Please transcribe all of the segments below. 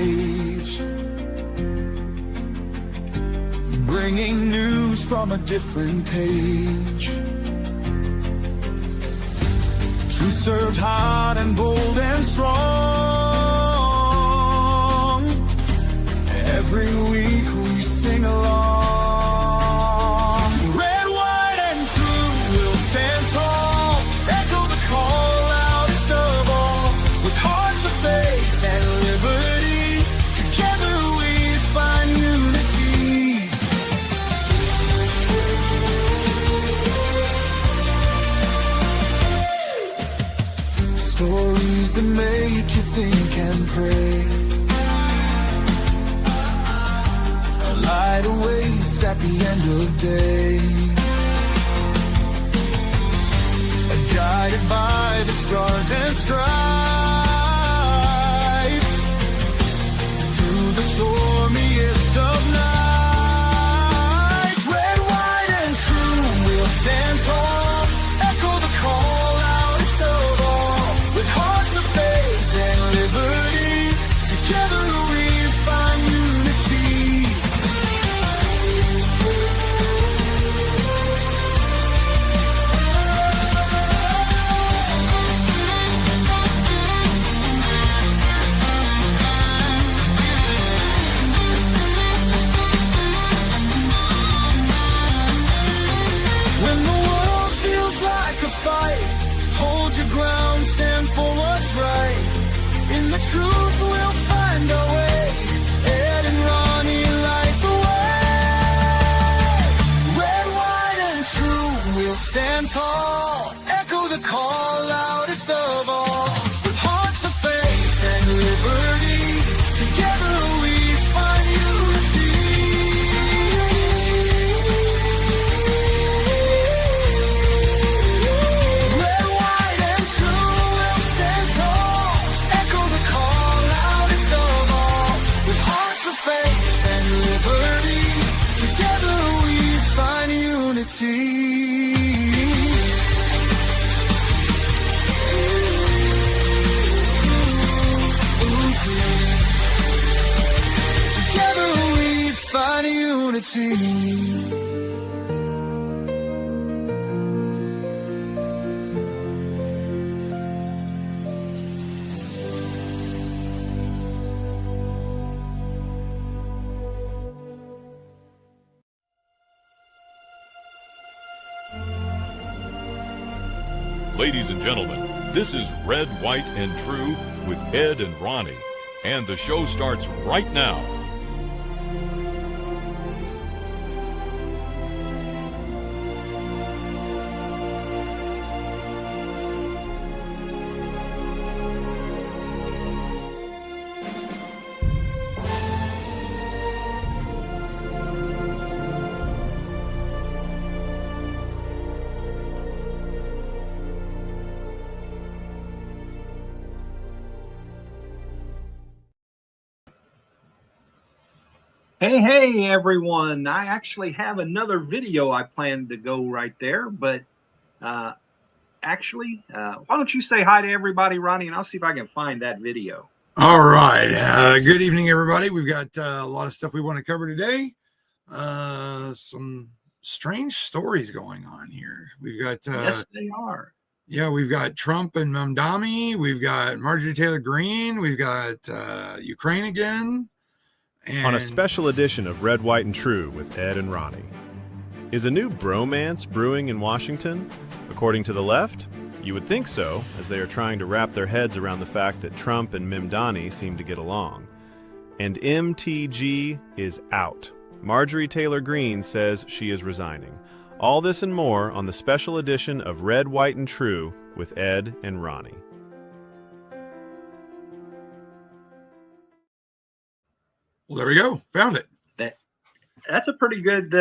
stage, bringing news from a different page. Truth served hot and bold and strong. Every week we sing along. Red, white, and true will stand tall. Echo the call loudest of all. With hearts of faith and liberty, together we find unity. Stories that make you think and pray. A light awaits at the end of day. Guided by the stars and stripes, through the stormiest of nights. Red, white, and true will stand tall. Echo the call loudest of all. With hearts of faith and liberty, together we find unity. When the world feels like a fight, hold your ground, stand for what's right. In the truth we'll find our way. Ed and Ronnie light the way. Red, white, and true we'll stand tall. Echo the call loudest of all. With hearts of faith and liberty, together we find unity. Red, white, and true will stand tall. Echo the call loudest of all. With hearts of faith and liberty, together we find unity. Together we find unity. Ladies and gentlemen, this is Red, White, and True with Ed and Ronnie, and the show starts right now. Hey, everyone. I actually have another video I planned to go right there, but why don't you say hi to everybody, Ronnie, and I'll see if I can find that video. All right. Good evening, everybody. We've got a lot of stuff we want to cover today. Some strange stories going on here. We've got Yes, they are. yeah, we've got Trump and Mamdani. We've got Marjorie Taylor Greene. We've got Ukraine again. And On a special edition of Red, White, and True with Ed and Ronnie. Is a new bromance brewing in Washington? According to the left, you would think so, as they are trying to wrap their heads around the fact that Trump and Mamdani seem to get along. And MTG is out. Marjorie Taylor Greene says she is resigning. All this and more on the special edition of Red, White, and True with Ed and Ronnie. well, there we go. Found it. That's a pretty good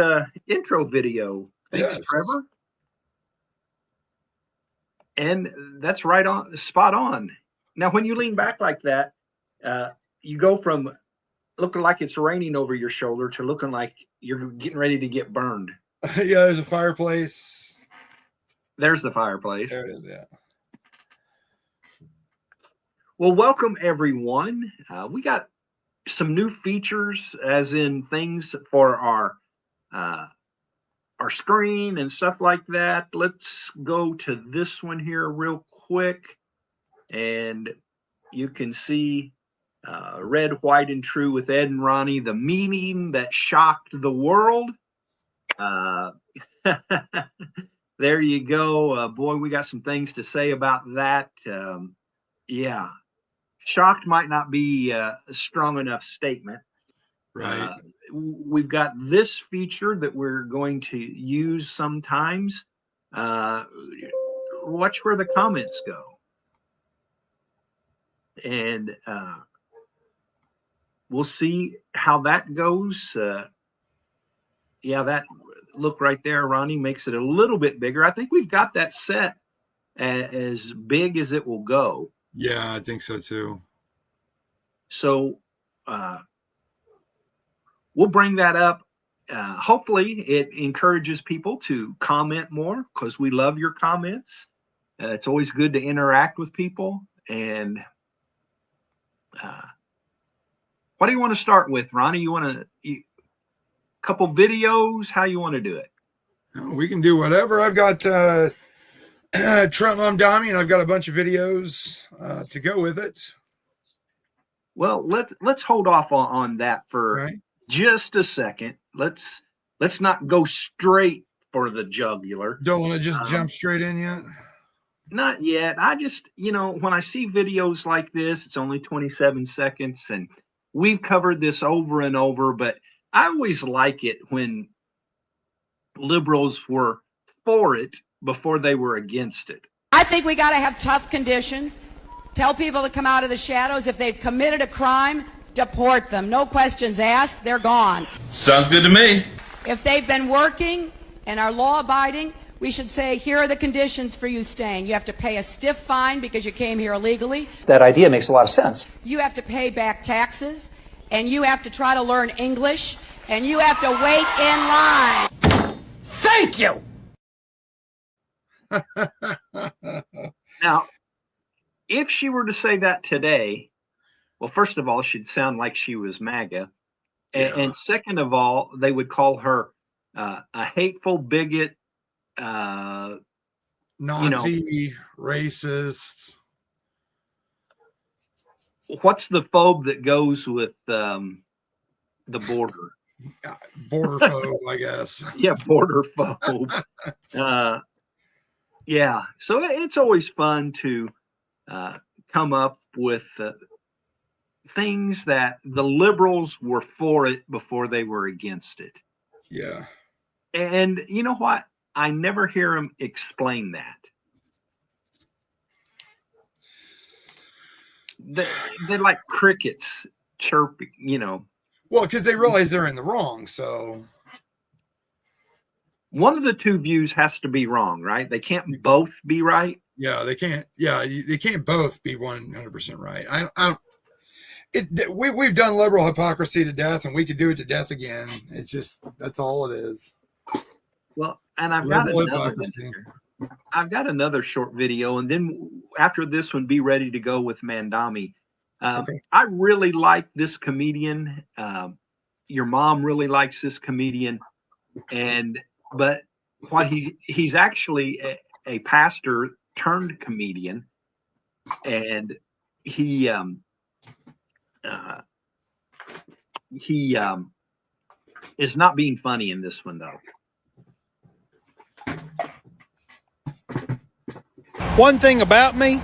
intro video. Thanks, Yes. Trevor. And that's right on, spot on. Now, when you lean back like that, you go from looking like it's raining over your shoulder to looking like you're getting ready to get burned. Yeah, there's a fireplace. There's the fireplace. There it is, yeah. Well, welcome everyone. We got some new features, as in things for our screen and stuff like that. Let's go to this one here real quick, and you can see Red, White, and True with Ed and Ronnie, the meeting that shocked the world. There you go. Boy, we got some things to say about that. Yeah, shocked might not be a strong enough statement. Right. We've got this feature that we're going to use sometimes. Watch where the comments go. And we'll see how that goes. Yeah, that look right there, Ronnie, makes it a little bit bigger. I think we've got that set as big as it will go. Yeah, I think so too. So we'll bring that up. Hopefully it encourages people to comment more, because we love your comments. It's always good to interact with people. And what do you want to start with, Ronnie? You want a couple videos? How you want to do it? We can do whatever. I've got Trump Mamdani, and I've got a bunch of videos to go with it. Well, let's hold off on that for just a second. Let's not go straight for the jugular. Don't want to just jump straight in yet? Not yet. I just, when I see videos like this, it's only 27 seconds, and we've covered this over and over, but I always like it when liberals were for it before they were against it. I think we got to have tough conditions. Tell people to come out of the shadows. If they've committed a crime, deport them. No questions asked. They're gone. Sounds good to me. If they've been working and are law-abiding, we should say, here are the conditions for you staying. You have to pay a stiff fine because you came here illegally. That idea makes a lot of sense. You have to pay back taxes, and you have to try to learn English, and you have to wait in line. Thank you! Now, if she were to say that today, well, first of all, she'd sound like she was MAGA. And second of all, they would call her a hateful bigot, Nazi, racist. What's the phobe that goes with the border? Border phobe, I guess. Yeah, border phobe. Yeah, so it's always fun to come up with things that the liberals were for it before they were against it. Yeah. And you know what? I never hear them explain that. They're like crickets chirping, Well, because they realize they're in the wrong, so. One of the two views has to be wrong, right? They can't both be right. Yeah, they can't. Yeah, they can't both be 100% right. We've done liberal hypocrisy to death, and we could do it to death again. It's just, that's all it is. Well, and I've got another short video, and then after this one, be ready to go with Mamdani. Okay. I really like this comedian. Your mom really likes this comedian, but what he's actually a pastor turned comedian, and he is not being funny in this one though. One thing about me,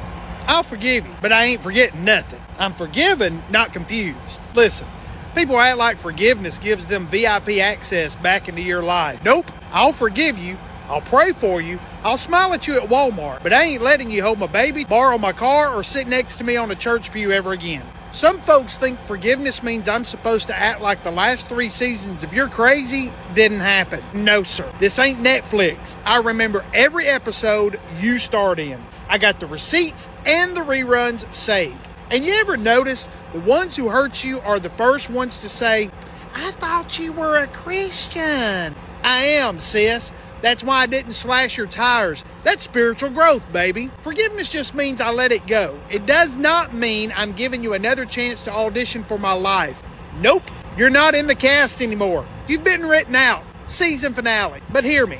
I'll forgive you, but I ain't forgetting nothing. I'm forgiven, not confused. Listen, people act like forgiveness gives them VIP access back into your life. Nope, I'll forgive you, I'll pray for you, I'll smile at you at Walmart, but I ain't letting you hold my baby, borrow my car, or sit next to me on a church pew ever again. Some folks think forgiveness means I'm supposed to act like the last 3 seasons of You're Crazy didn't happen. No, sir. This ain't Netflix. I remember every episode you starred in. I got the receipts and the reruns saved. And you ever notice the ones who hurt you are the first ones to say, I thought you were a Christian. I am, sis. That's why I didn't slash your tires. That's spiritual growth, baby. Forgiveness just means I let it go. It does not mean I'm giving you another chance to audition for my life. Nope, you're not in the cast anymore. You've been written out. Season finale. But hear me.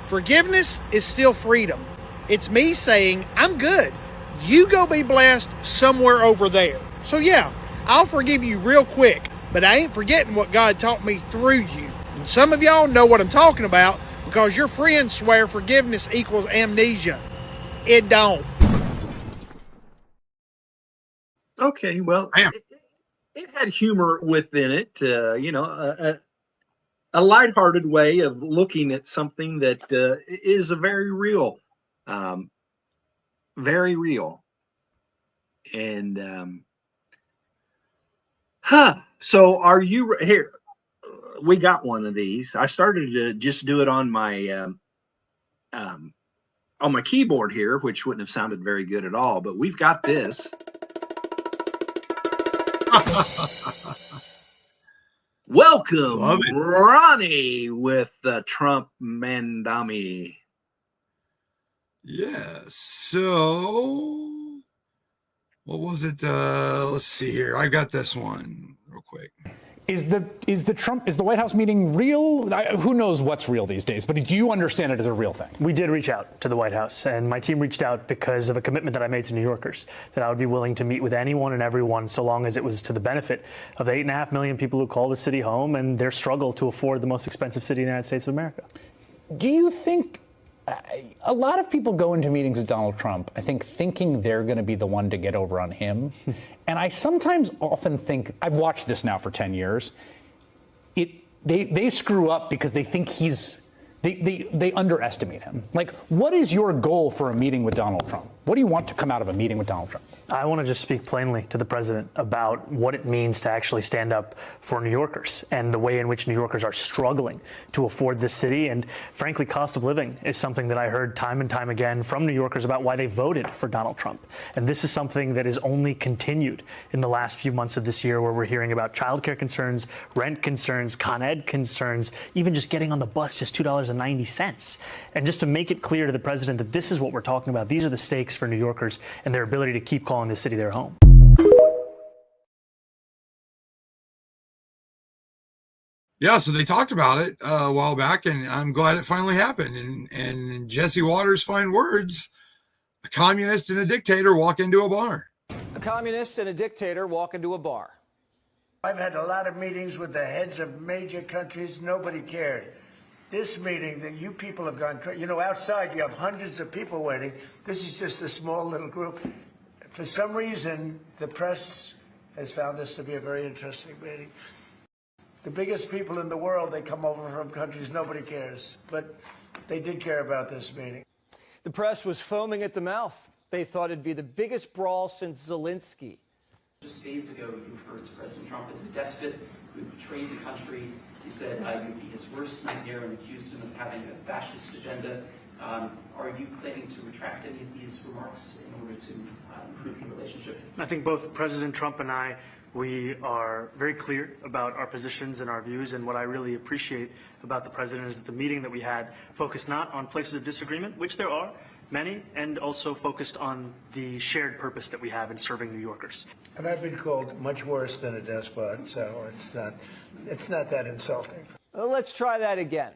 Forgiveness is still freedom. It's me saying, I'm good. You go be blessed somewhere over there. So yeah, I'll forgive you real quick, but I ain't forgetting what God taught me through you. And some of y'all know what I'm talking about because your friends swear forgiveness equals amnesia. It don't. Okay, well, Damn. it had humor within it, a lighthearted way of looking at something that is a um, very real. And so are you here? We got one of these. I started to just do it um, on my keyboard here, which wouldn't have sounded very good at all. But we've got this. Love Welcome, it. Ronnie, with Trump Mamdani. Yeah. So what was it? Let's see here. I got this one real quick. Is the White House meeting real? Who knows what's real these days, but do you understand it as a real thing? We did reach out to the White House, and my team reached out because of a commitment that I made to New Yorkers, that I would be willing to meet with anyone and everyone so long as it was to the benefit of the 8.5 million people who call the city home and their struggle to afford the most expensive city in the United States of America. Do you think a lot of people go into meetings with Donald Trump, I think, thinking they're going to be the one to get over on him? And I sometimes often think, I've watched this now for 10 years, they screw up because they think they underestimate him. Like, what is your goal for a meeting with Donald Trump? What do you want to come out of a meeting with Donald Trump? I want to just speak plainly to the president about what it means to actually stand up for New Yorkers and the way in which New Yorkers are struggling to afford this city. And frankly, cost of living is something that I heard time and time again from New Yorkers about why they voted for Donald Trump. And this is something that is only continued in the last few months of this year, where we're hearing about childcare concerns, rent concerns, Con Ed concerns, even just getting on the bus just $2.90. And just to make it clear to the president that this is what we're talking about, these are the stakes for New Yorkers and their ability to keep calling this city their home. Yeah, so they talked about it a while back, and I'm glad it finally happened. And in Jesse Waters' fine words, a communist and a dictator walk into a bar. A communist and a dictator walk into a bar. I've had a lot of meetings with the heads of major countries. Nobody cared. This meeting that you people have gone, outside you have hundreds of people waiting. This is just a small little group. For some reason, the press has found this to be a very interesting meeting. The biggest people in the world, they come over from countries nobody cares. But they did care about this meeting. The press was foaming at the mouth. They thought it'd be the biggest brawl since Zelensky. Just days ago, you referred to President Trump as a despot who betrayed the country. You said you'd be his worst nightmare and accused him of having a fascist agenda. Are you planning to retract any of these remarks in order to improve your relationship? I think both President Trump and I, we are very clear about our positions and our views, and what I really appreciate about the president is that the meeting that we had focused not on places of disagreement, which there are many, and also focused on the shared purpose that we have in serving New Yorkers. And I've been called much worse than a despot, so it's not that insulting. Let's try that again.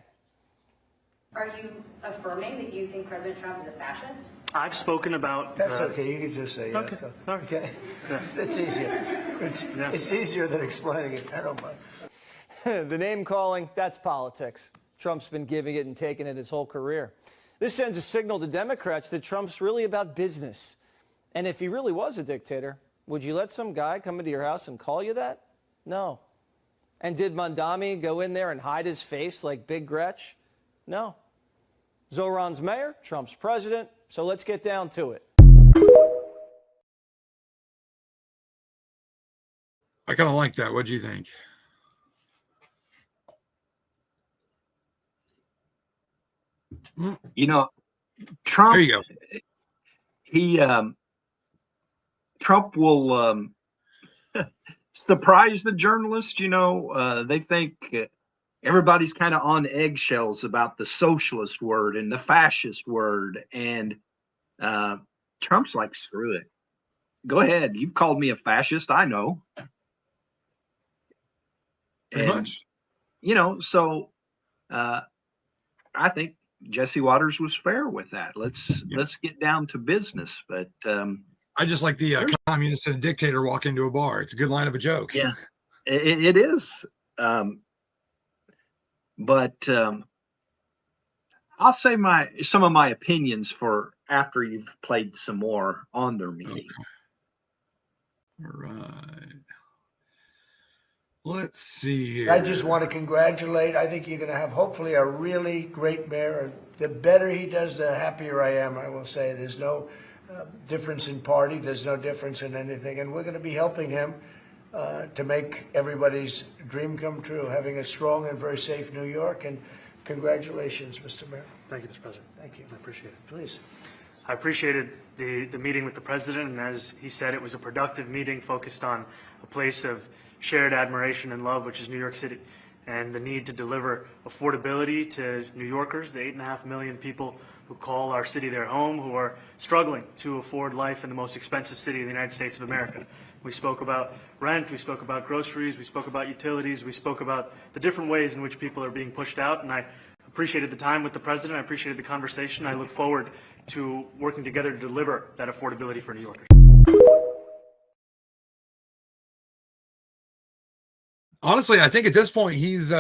Are you affirming that you think President Trump is a fascist? I've spoken about... That's okay. You can just say okay. yes. Okay. Yeah. It's easier. It's easier than explaining it. I don't mind. The name calling, that's politics. Trump's been giving it and taking it his whole career. This sends a signal to Democrats that Trump's really about business. And if he really was a dictator, would you let some guy come into your house and call you that? No. And did Mamdani go in there and hide his face like Big Gretch? No. Zoran's mayor, Trump's president, so let's get down to it. I kind of like that. What do you think? Trump. There you go. Trump will surprise the journalists. They think everybody's kind of on eggshells about the socialist word and the fascist word, and Trump's like, screw it. Go ahead. You've called me a fascist. I know. Pretty much. You know, so I think Jesse Waters was fair with that. Let's get down to business. But I just like the communist and a dictator walk into a bar. It's a good line of a joke. Yeah, it is. But I'll say some of my opinions for after you've played some more on their meeting. Okay. All right. Let's see here. I just want to congratulate. I think you're going to have hopefully a really great mayor. The better he does, the happier I am. I will say there's no difference in party. There's no difference in anything. And we're going to be helping him to make everybody's dream come true, having a strong and very safe New York. And congratulations, Mr. Mayor. Thank you, Mr. President. Thank you. I appreciate it. Please. I appreciated the meeting with the president, and as he said, it was a productive meeting focused on a place of shared admiration and love, which is New York City, and the need to deliver affordability to New Yorkers, the 8.5 million people who call our city their home, who are struggling to afford life in the most expensive city in the United States of America. We spoke about rent, we spoke about groceries, we spoke about utilities, we spoke about the different ways in which people are being pushed out, and I appreciated the time with the president, I appreciated the conversation. I look forward to working together to deliver that affordability for New Yorkers. Honestly, I think at this point he's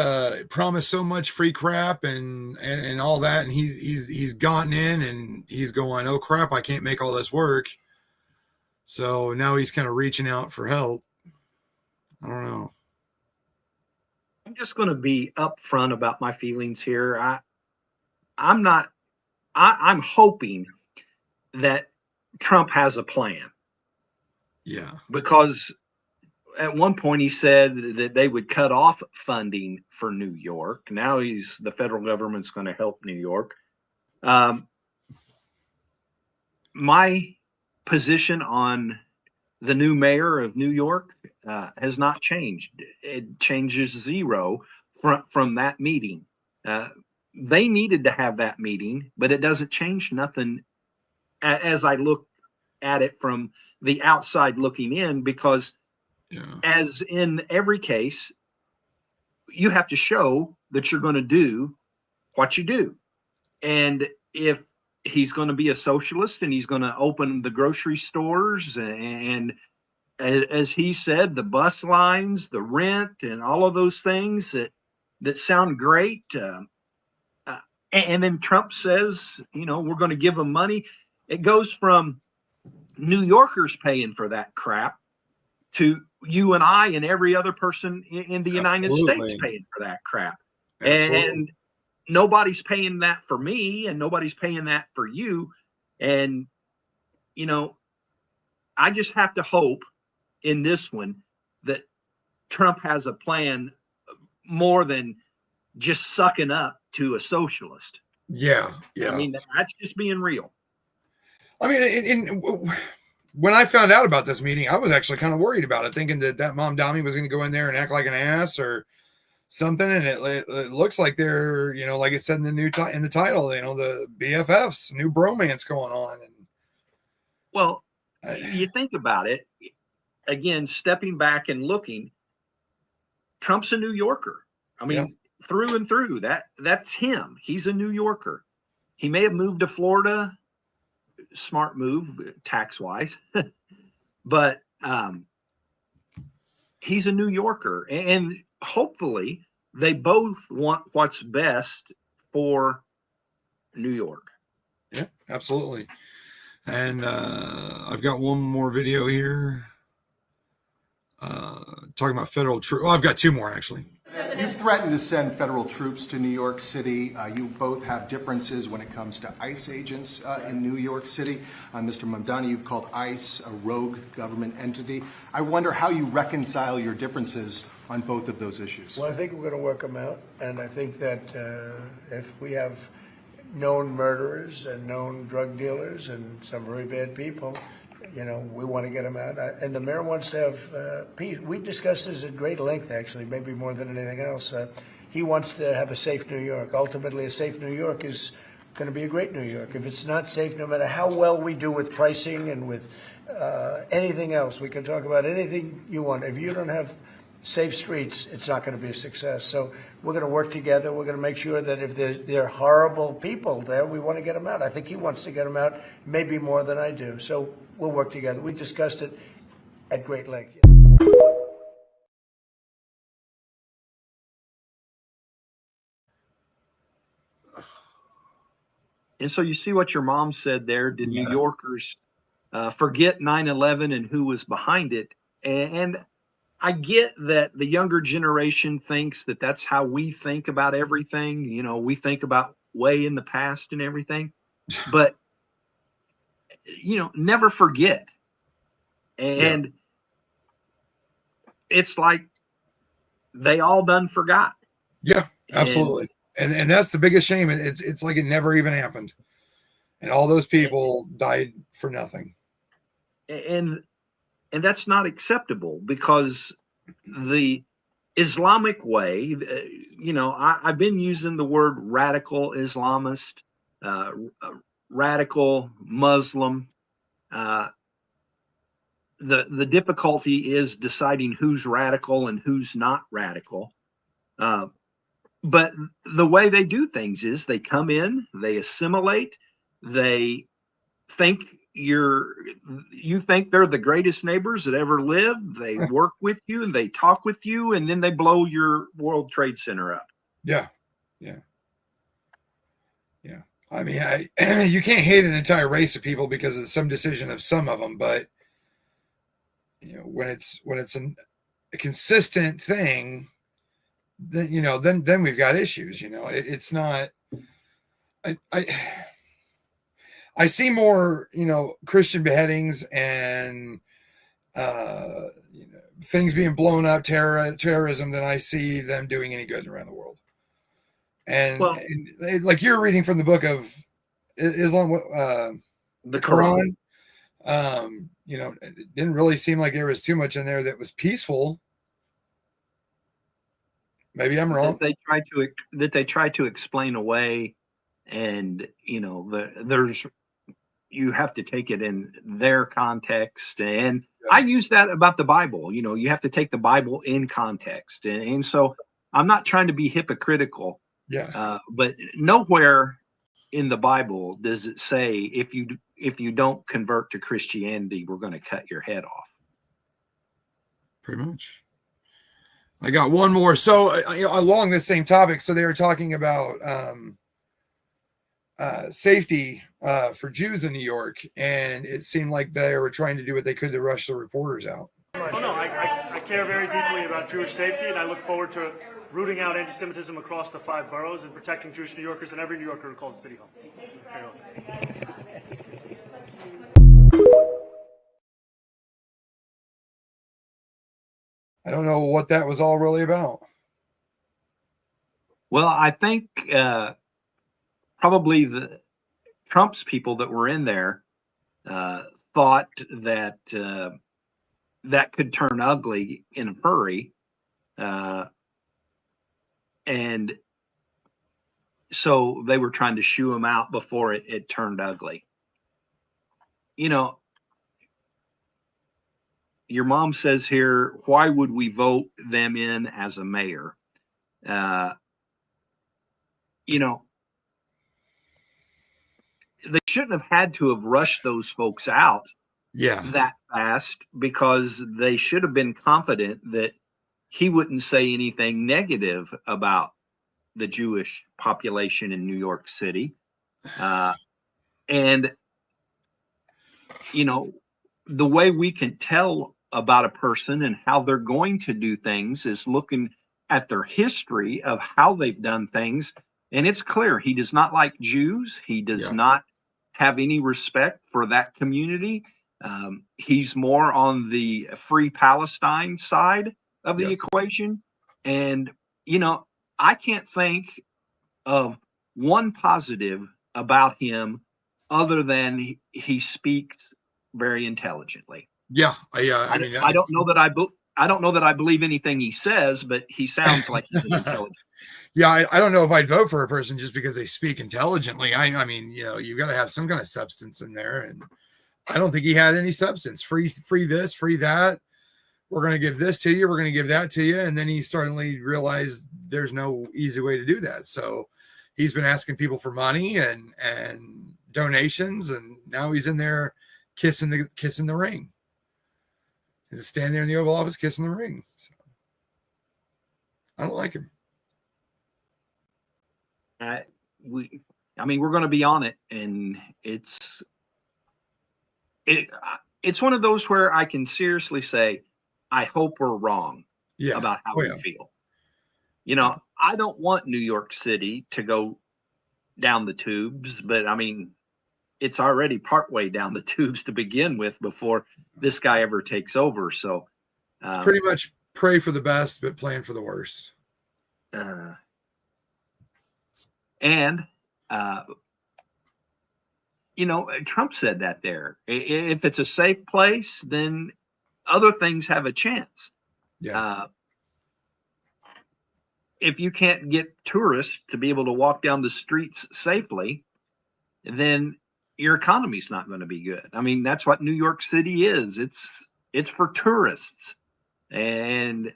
promised so much free crap and all that, and he's gotten in and he's going, oh crap, I can't make all this work. So now he's kind of reaching out for help. I don't know. I'm just going to be upfront about my feelings here. I'm hoping that Trump has a plan. Yeah. Because at one point he said that they would cut off funding for New York. Now the federal government's going to help New York. My position on the new mayor of New York has not changed. It changes zero from that meeting. They needed to have that meeting, but it doesn't change nothing as I look at it from the outside looking in, because as in every case, you have to show that you're going to do what you do. And if he's going to be a socialist and he's going to open the grocery stores and as he said, the bus lines, the rent, and all of those things that sound great. And then Trump says, we're going to give them money. It goes from New Yorkers paying for that crap to you and I and every other person in the United States paying for that crap. And nobody's paying that for me, and nobody's paying that for you. And, I just have to hope in this one that Trump has a plan more than just sucking up to a socialist. Yeah. Yeah. I mean, that's just being real. I mean, when I found out about this meeting, I was actually kind of worried about it, thinking that Mamdani was going to go in there and act like an ass or something. And it looks like they're, like it said in the title, the BFFs, new bromance going on. And well, you think about it again, stepping back and looking, Trump's a New Yorker. I mean, through and through, that's him. He's a New Yorker. He may have moved to Florida. Smart move tax wise, but he's a New Yorker, and hopefully they both want what's best for New York. Yeah, absolutely. And I've got one more video here talking about federal troops. Well, I've got two more actually. You've threatened to send federal troops to New York City. You both have differences when it comes to ICE agents in New York City. Mr. Mamdani, you've called ICE a rogue government entity. I wonder how you reconcile your differences on both of those issues. Well, I think we're going to work them out. And I think that if we have known murderers and known drug dealers and some very bad people, we want to get them out. And the mayor wants to have peace. We discussed this at great length, actually, maybe more than anything else. He wants to have a safe New York. Ultimately, a safe New York is going to be a great New York. If it's not safe, no matter how well we do with pricing and with anything else, we can talk about anything you want. If you don't have safe streets, it's not going to be a success. So we're going to work together. We're going to make sure that if there are horrible people there, we want to get them out. I think he wants to get them out, maybe more than I do. So we'll work together. We discussed it at great length. And so you see what your mom said there. Did New Yorkers forget 9/11 and who was behind it? And I get that the younger generation thinks that that's how we think about everything. You know, we think about way in the past and everything, but you know, never forget. And it's like they all done forgot. Yeah, absolutely. And that's the biggest shame. It's like it never even happened. And all those people died for nothing. And that's not acceptable, because the Islamic way, you know, I've been using the word radical Islamist, radical Muslim. The difficulty is deciding who's radical and who's not radical. But the way they do things is they come in, they assimilate, they think you think they're the greatest neighbors that ever lived. They work with you and they talk with you, and then they blow your World Trade Center up. Yeah. I mean, you can't hate an entire race of people because of some decision of some of them, but you know, when it's a consistent thing, then you know, then we've got issues. You know, it's not. I see more, you know, Christian beheadings and you know, things being blown up, terrorism, than I see them doing any good around the world. And, and like you're reading from the book of Islam, the Quran. You know, it didn't really seem like there was too much in there that was peaceful. Maybe I'm wrong. That they try to explain away, and you know, you have to take it in their context. And I use that about the Bible. You know, you have to take the Bible in context. And so I'm not trying to be hypocritical. But nowhere in the Bible does it say if you don't convert to Christianity, we're going to cut your head off. Pretty much. I got one more. So you know, along the same topic, so they were talking about safety for Jews in New York, and it seemed like they were trying to do what they could to rush the reporters out. Oh no, I care very deeply about Jewish safety, and I look forward to rooting out anti-Semitism across the 5 boroughs and protecting Jewish New Yorkers and every New Yorker who calls the city home. I don't know what that was all really about. Well, I think probably the Trump's people that were in there thought that that could turn ugly in a hurry. And so they were trying to shoo him out before it turned ugly. You know, your mom says here, why would we vote them in as a mayor? You know, they shouldn't have had to have rushed those folks out that fast, because they should have been confident that he wouldn't say anything negative about the Jewish population in New York City. And, you know, the way we can tell about a person and how they're going to do things is looking at their history of how they've done things. And it's clear he does not like Jews. He does not have any respect for that community. He's more on the Free Palestine side of the equation. And, you know, I can't think of one positive about him other than he speaks very intelligently. I mean, I don't know that I believe anything he says, but he sounds like he's an intelligent. I don't know if I'd vote for a person just because they speak intelligently. I mean, you know, you've got to have some kind of substance in there, and I don't think he had any substance. Free this, free that. we're going to give this to you, we're going to give that to you. And then he suddenly realized there's no easy way to do that. So he's been asking people for money and donations, and now he's in there kissing the ring. He's standing there in the Oval Office kissing the ring. So I don't like him. We're going to be on it, and it's one of those where I can seriously say, I hope we're wrong about how we feel. I don't want New York City to go down the tubes, but it's already partway down the tubes to begin with before this guy ever takes over. So it's pretty much pray for the best, but plan for the worst. Trump said that there. If it's a safe place, then other things have a chance. If you can't get tourists to be able to walk down the streets safely, then your economy's not going to be good. That's what New York City is. It's for tourists. And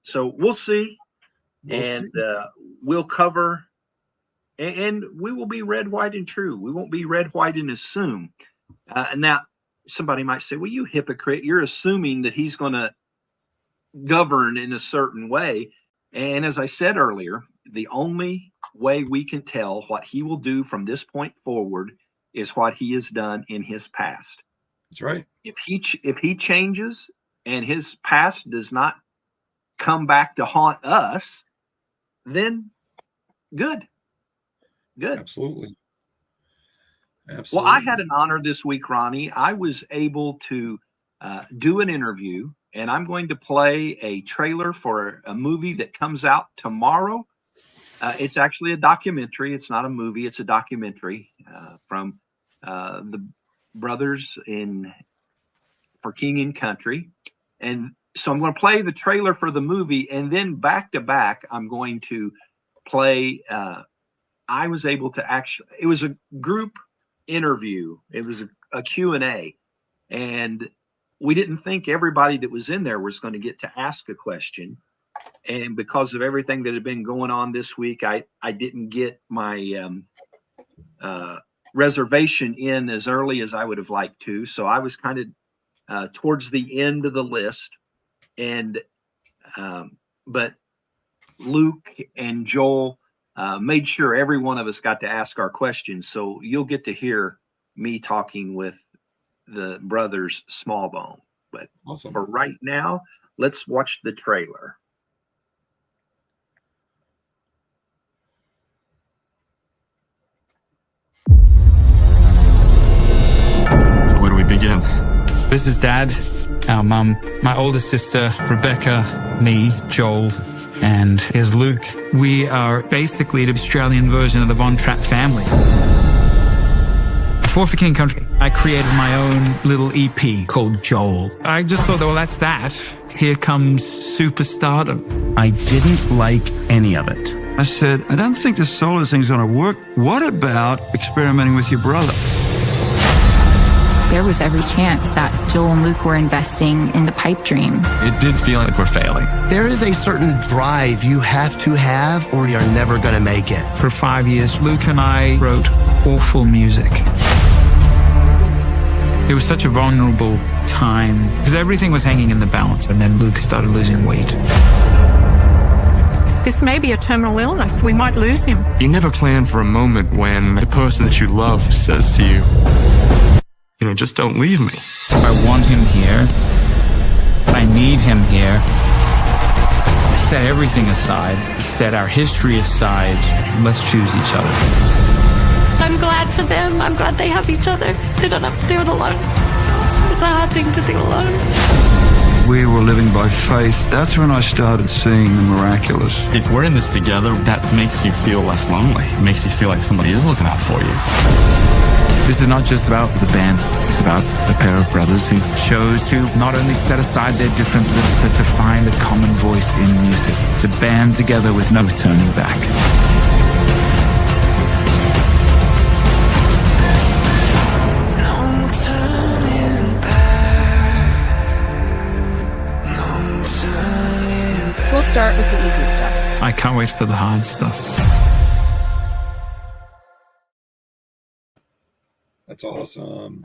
so we'll see. We'll cover, and we will be red, white, and true. We won't be red, white, and assume. Now, somebody might say, well, you hypocrite, you're assuming that he's going to govern in a certain way. And as I said earlier, the only way we can tell what he will do from this point forward is what he has done in his past. That's right. If he changes and his past does not come back to haunt us, then good. Absolutely. Well, I had an honor this week, Ronnie. I was able to do an interview, and I'm going to play a trailer for a movie that comes out tomorrow. It's actually a documentary. It's not a movie. It's a documentary from the brothers for King and Country. And so I'm going to play the trailer for the movie, and then back to back, I'm going to play. I was able to it was a group interview. It was a Q&A, and we didn't think everybody that was in there was going to get to ask a question. And because of everything that had been going on this week, I didn't get my reservation in as early as I would have liked to. So I was kind of towards the end of the list. And but Luke and Joel made sure every one of us got to ask our questions. So you'll get to hear me talking with the brothers Smallbone. But awesome. For right now, let's watch the trailer. Where do we begin? This is Dad, our mum, my older sister, Rebecca, me, Joel, and here's Luke. We are basically the Australian version of the Von Trapp family. Before for King Country, I created my own little EP called Joel. I just thought, well, that's that. Here comes superstardom. I didn't like any of it. I said, I don't think this solo thing's going to work. What about experimenting with your brother? There was every chance that Joel and Luke were investing in the pipe dream. It did feel like we're failing. There is a certain drive you have to have or you're never going to make it. For 5 years, Luke and I wrote awful music. It was such a vulnerable time because everything was hanging in the balance, and then Luke started losing weight. This may be a terminal illness. We might lose him. You never plan for a moment when the person that you love says to you, just don't leave me. I want him here. I need him here. Set everything aside. Set our history aside. Let's choose each other. I'm glad for them. I'm glad they have each other. They don't have to do it alone. It's a hard thing to do alone. We were living by faith. That's when I started seeing the miraculous. If we're in this together, that makes you feel less lonely. It makes you feel like somebody is looking out for you. This is not just about the band. This is about a pair of brothers who chose to not only set aside their differences, but to find a common voice in music. To band together with no turning back. We'll start with the easy stuff. I can't wait for the hard stuff. That's awesome.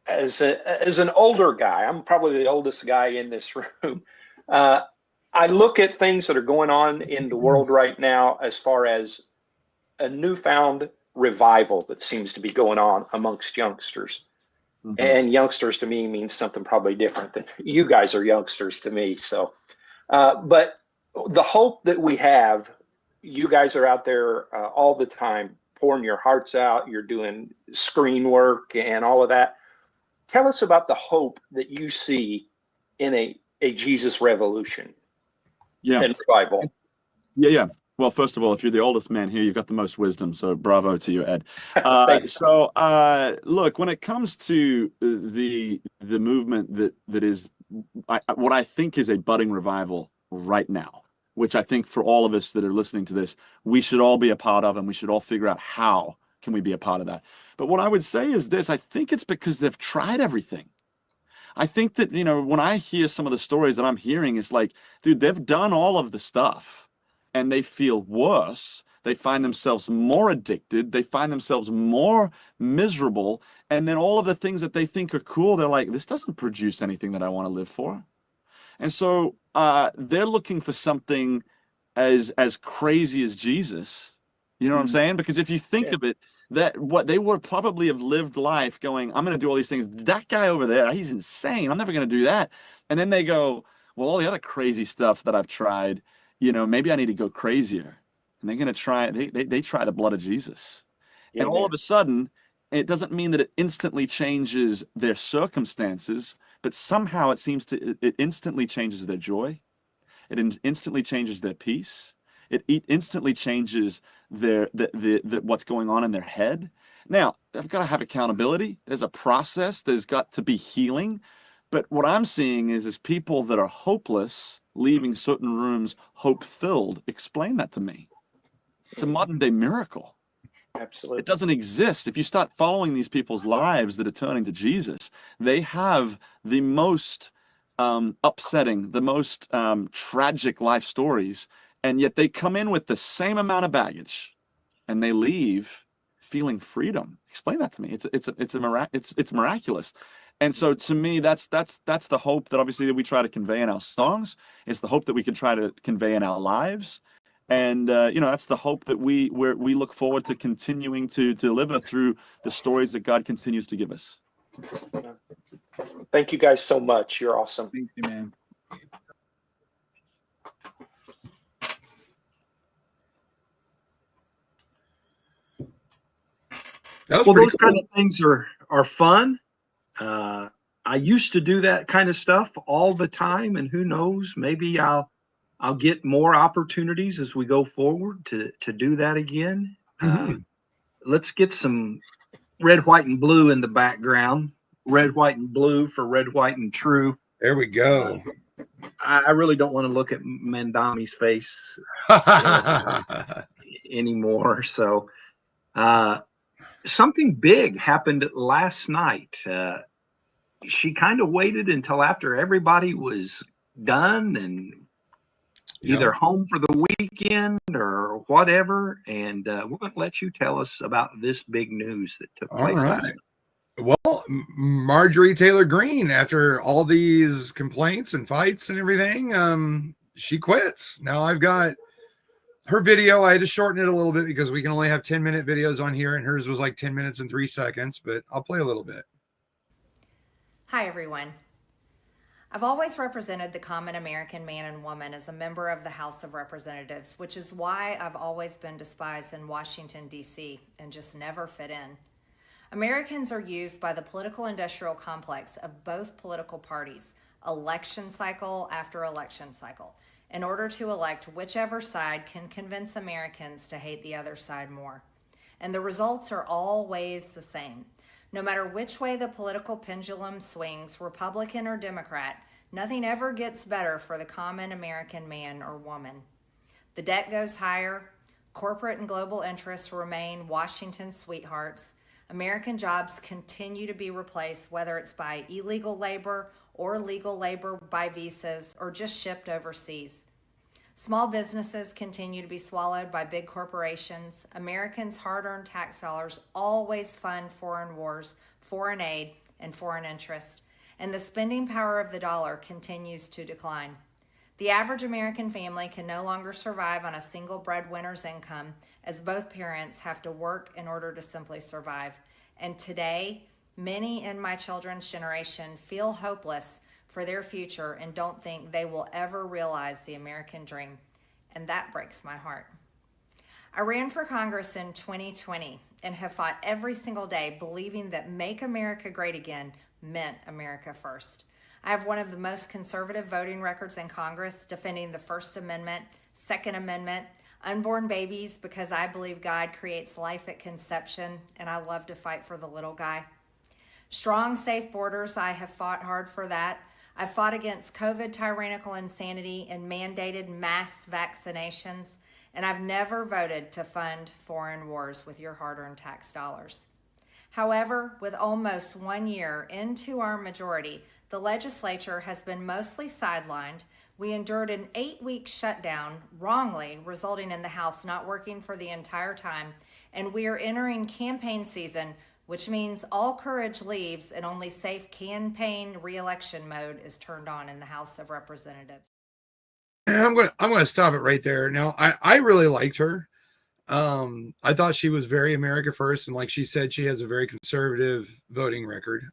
As an older guy, I'm probably the oldest guy in this room. I look at things that are going on in the world right now as far as a newfound revival that seems to be going on amongst youngsters. And youngsters to me means something probably different than you guys are youngsters to me. So, but the hope that we have, you guys are out there all the time pouring your hearts out. You're doing screen work and all of that. Tell us about the hope that you see in a Jesus revolution and revival. Yeah. Well, first of all, if you're the oldest man here, you've got the most wisdom. So bravo to you, Ed. Look, when it comes to the movement that is what I think is a budding revival right now, which I think for all of us that are listening to this, we should all be a part of, and we should all figure out how can we be a part of that. But what I would say is this: I think it's because they've tried everything. I think that, when I hear some of the stories that I'm hearing, it's like, dude, they've done all of the stuff and they feel worse. They find themselves more addicted. They find themselves more miserable. And then all of the things that they think are cool, they're like, this doesn't produce anything that I want to live for. And so they're looking for something as crazy as Jesus. You know what I'm saying? Because if you think of it, that what they would probably have lived life going, I'm going to do all these things. That guy over there, he's insane. I'm never going to do that. And then they go, well, all the other crazy stuff that I've tried, maybe I need to go crazier. And they're going to try, they try the blood of Jesus. And all of a sudden, it doesn't mean that it instantly changes their circumstances, but somehow it instantly changes their joy. It instantly changes their peace. It instantly changes what's going on in their head. Now, I've got to have accountability. There's a process. There's got to be healing. But what I'm seeing is people that are hopeless leaving certain rooms hope-filled. Explain that to me. It's a modern-day miracle. Absolutely. It doesn't exist. If you start following these people's lives that are turning to Jesus, they have the most upsetting, the most tragic life stories. And yet they come in with the same amount of baggage, and they leave feeling freedom. Explain that to me. It's miraculous. And so to me, that's the hope that obviously that we try to convey in our songs. It's the hope that we can try to convey in our lives. And that's the hope that we look forward to continuing to deliver through the stories that God continues to give us. Thank you guys so much. You're awesome. Thank you, man. Well, those kind of things are fun. I used to do that kind of stuff all the time, and who knows, maybe I'll get more opportunities as we go forward to do that again. Let's get some red, white, and blue in the background. Red, white, and blue for red, white, and true. There we go. I really don't want to look at Mamdani's face anymore. So something big happened last night. She kind of waited until after everybody was done and either home for the weekend or whatever. And we're going to let you tell us about this big news that took place last night. Well, Marjorie Taylor Greene, after all these complaints and fights and everything, she quits. Now I've got her video. I had to shorten it a little bit because we can only have 10-minute videos on here, and hers was like 10 minutes and 3 seconds, but I'll play a little bit. Hi, everyone. I've always represented the common American man and woman as a member of the House of Representatives, which is why I've always been despised in Washington, D.C., and just never fit in. Americans are used by the political industrial complex of both political parties, election cycle after election cycle, in order to elect whichever side can convince Americans to hate the other side more. And the results are always the same. No matter which way the political pendulum swings, Republican or Democrat, nothing ever gets better for the common American man or woman. The debt goes higher, corporate and global interests remain Washington's sweethearts, American jobs continue to be replaced, whether it's by illegal labor or legal labor by visas or just shipped overseas. Small businesses continue to be swallowed by big corporations. Americans' hard-earned tax dollars always fund foreign wars, foreign aid, and foreign interest, and the spending power of the dollar continues to decline. The average American family can no longer survive on a single breadwinner's income, as both parents have to work in order to simply survive. And today, many in my children's generation feel hopeless for their future and don't think they will ever realize the American dream. And that breaks my heart. I ran for Congress in 2020 and have fought every single day believing that Make America Great Again meant America first. I have one of the most conservative voting records in Congress, defending the First Amendment, Second Amendment, unborn babies because I believe God creates life at conception, and I love to fight for the little guy. Strong, safe borders, I have fought hard for that. I've fought against COVID tyrannical insanity and mandated mass vaccinations, and I've never voted to fund foreign wars with your hard-earned tax dollars. However, with almost 1 year into our majority, the legislature has been mostly sidelined. We endured an 8-week shutdown, wrongly, resulting in the House not working for the entire time, and we are entering campaign season, which means all courage leaves and only safe campaign re-election mode is turned on in the House of Representatives. I'm gonna stop it right there. Now, I really liked her. I thought she was very America first, and like she said, she has a very conservative voting record.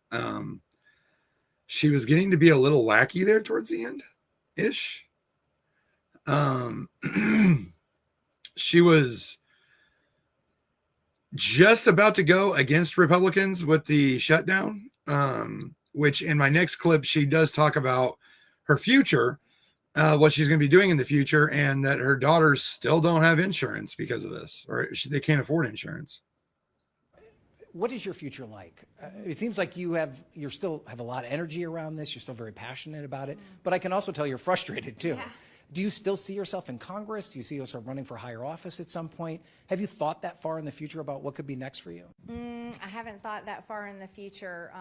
She was getting to be a little wacky there towards the end ish. She was just about to go against Republicans with the shutdown, which in my next clip, she does talk about her future, what she's going to be doing in the future, and that her daughters still don't have insurance because of this, or they can't afford insurance. What is your future like? It seems like you still have a lot of energy around this. You're still very passionate about it, but I can also tell you're frustrated too. Yeah. Do you still see yourself in Congress? Do you see yourself running for higher office at some point? Have you thought that far in the future about what could be next for you? I haven't thought that far in the future.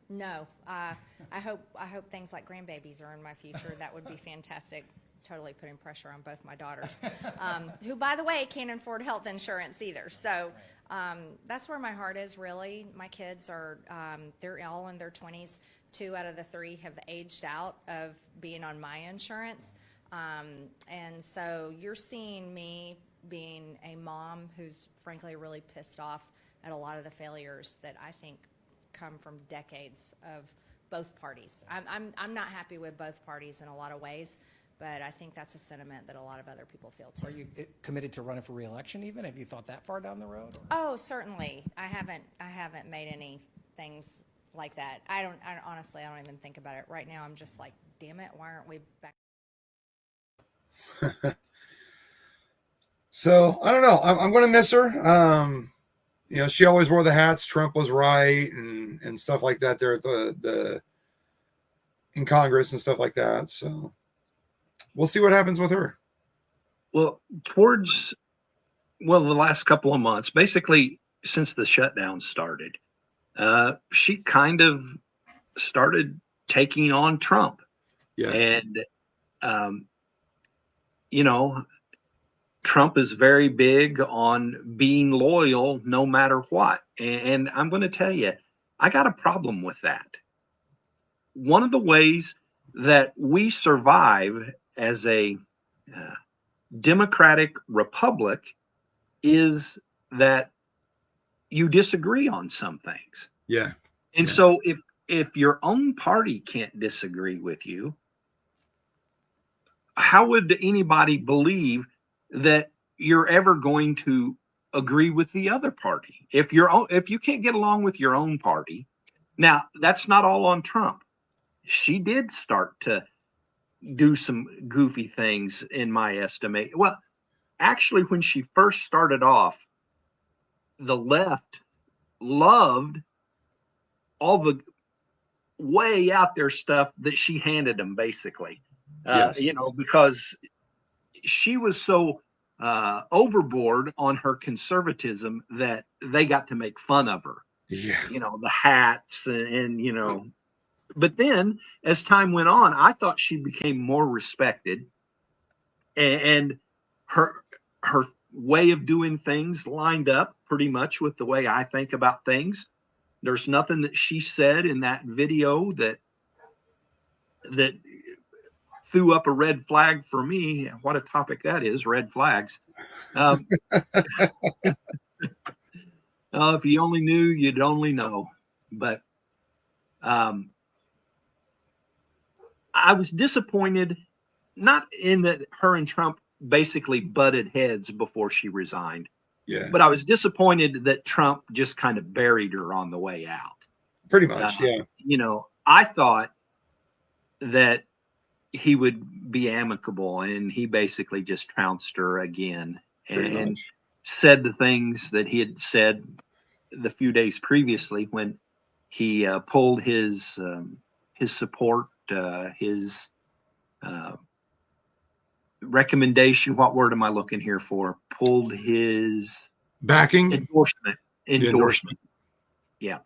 No. I hope things like grandbabies are in my future. That would be fantastic. Totally putting pressure on both my daughters, who, by the way, can't afford health insurance either. So that's where my heart is, really. My kids are, they're all in their 20s. 2 out of the 3 have aged out of being on my insurance. And so you're seeing me being a mom who's frankly really pissed off at a lot of the failures that I think come from decades of both parties. I'm not happy with both parties in a lot of ways, but I think that's a sentiment that a lot of other people feel too. Are you committed to running for re-election even? Have you thought that far down the road? Oh, certainly. I haven't made any things like that. Honestly, I don't even think about it. Right now, I'm just like, damn it, why aren't we back? So I don't know. I'm going to miss her. She always wore the hats. Trump was right, and stuff like that there at the in Congress and stuff like that. So we'll see what happens with her. Well, the last couple of months, basically since the shutdown started, she kind of started taking on Trump. Yeah. And Trump is very big on being loyal no matter what. And I'm going to tell you, I got a problem with that. One of the ways that we survive as a democratic republic is that you disagree on some things. Yeah. And so if your own party can't disagree with you, how would anybody believe that you're ever going to agree with the other party? If you can't get along with your own party, now that's not all on Trump. She did start to do some goofy things in my estimate. Well, actually, when she first started off, the left loved all the way out there stuff that she handed them, basically. Yes. Because she was so overboard on her conservatism that they got to make fun of her. Yeah. The hats and But then, as time went on, I thought she became more respected, and her way of doing things lined up pretty much with the way I think about things. There's nothing that she said in that video that threw up a red flag for me. What a topic that is, red flags. If you only knew, you'd only know. But I was disappointed, not in that her and Trump basically butted heads before she resigned. Yeah. But I was disappointed that Trump just kind of buried her on the way out. Pretty much, yeah. You know, I thought that he would be amicable, and he basically just trounced her again and said the things that he had said the few days previously when he pulled his support, his recommendation. What word am I looking here for? Pulled his backing, endorsement. Yeah.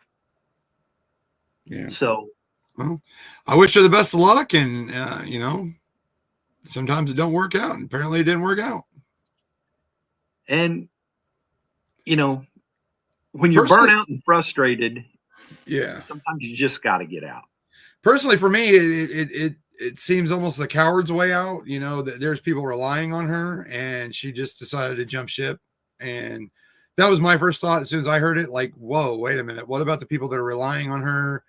Yeah. So, well, I wish her the best of luck, and you know, sometimes it don't work out, and apparently it didn't work out. And you know, when you're burnt out and frustrated, yeah, sometimes you just got to get out. Personally, for me, it seems almost the coward's way out. You know, that there's people relying on her, and she just decided to jump ship. And that was my first thought as soon as I heard it. Like, whoa, wait a minute. What about the people that are relying on her?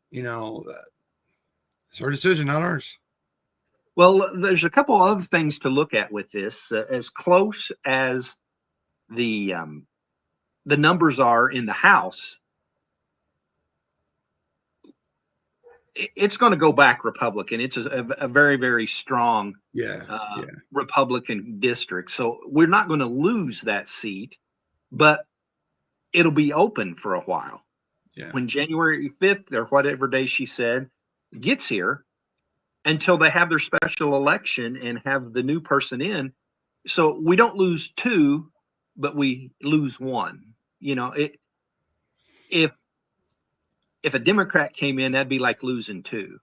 You know, it's her decision, not ours. Well, there's a couple other things to look at with this. As close as the numbers are in the House, it's going to go back Republican. It's a very, very strong Republican district. So we're not going to lose that seat, but it'll be open for a while. Yeah. When January 5th or whatever day she said gets here, until they have their special election and have the new person in. So we don't lose two, but we lose one. You know, if a Democrat came in, that'd be like losing two.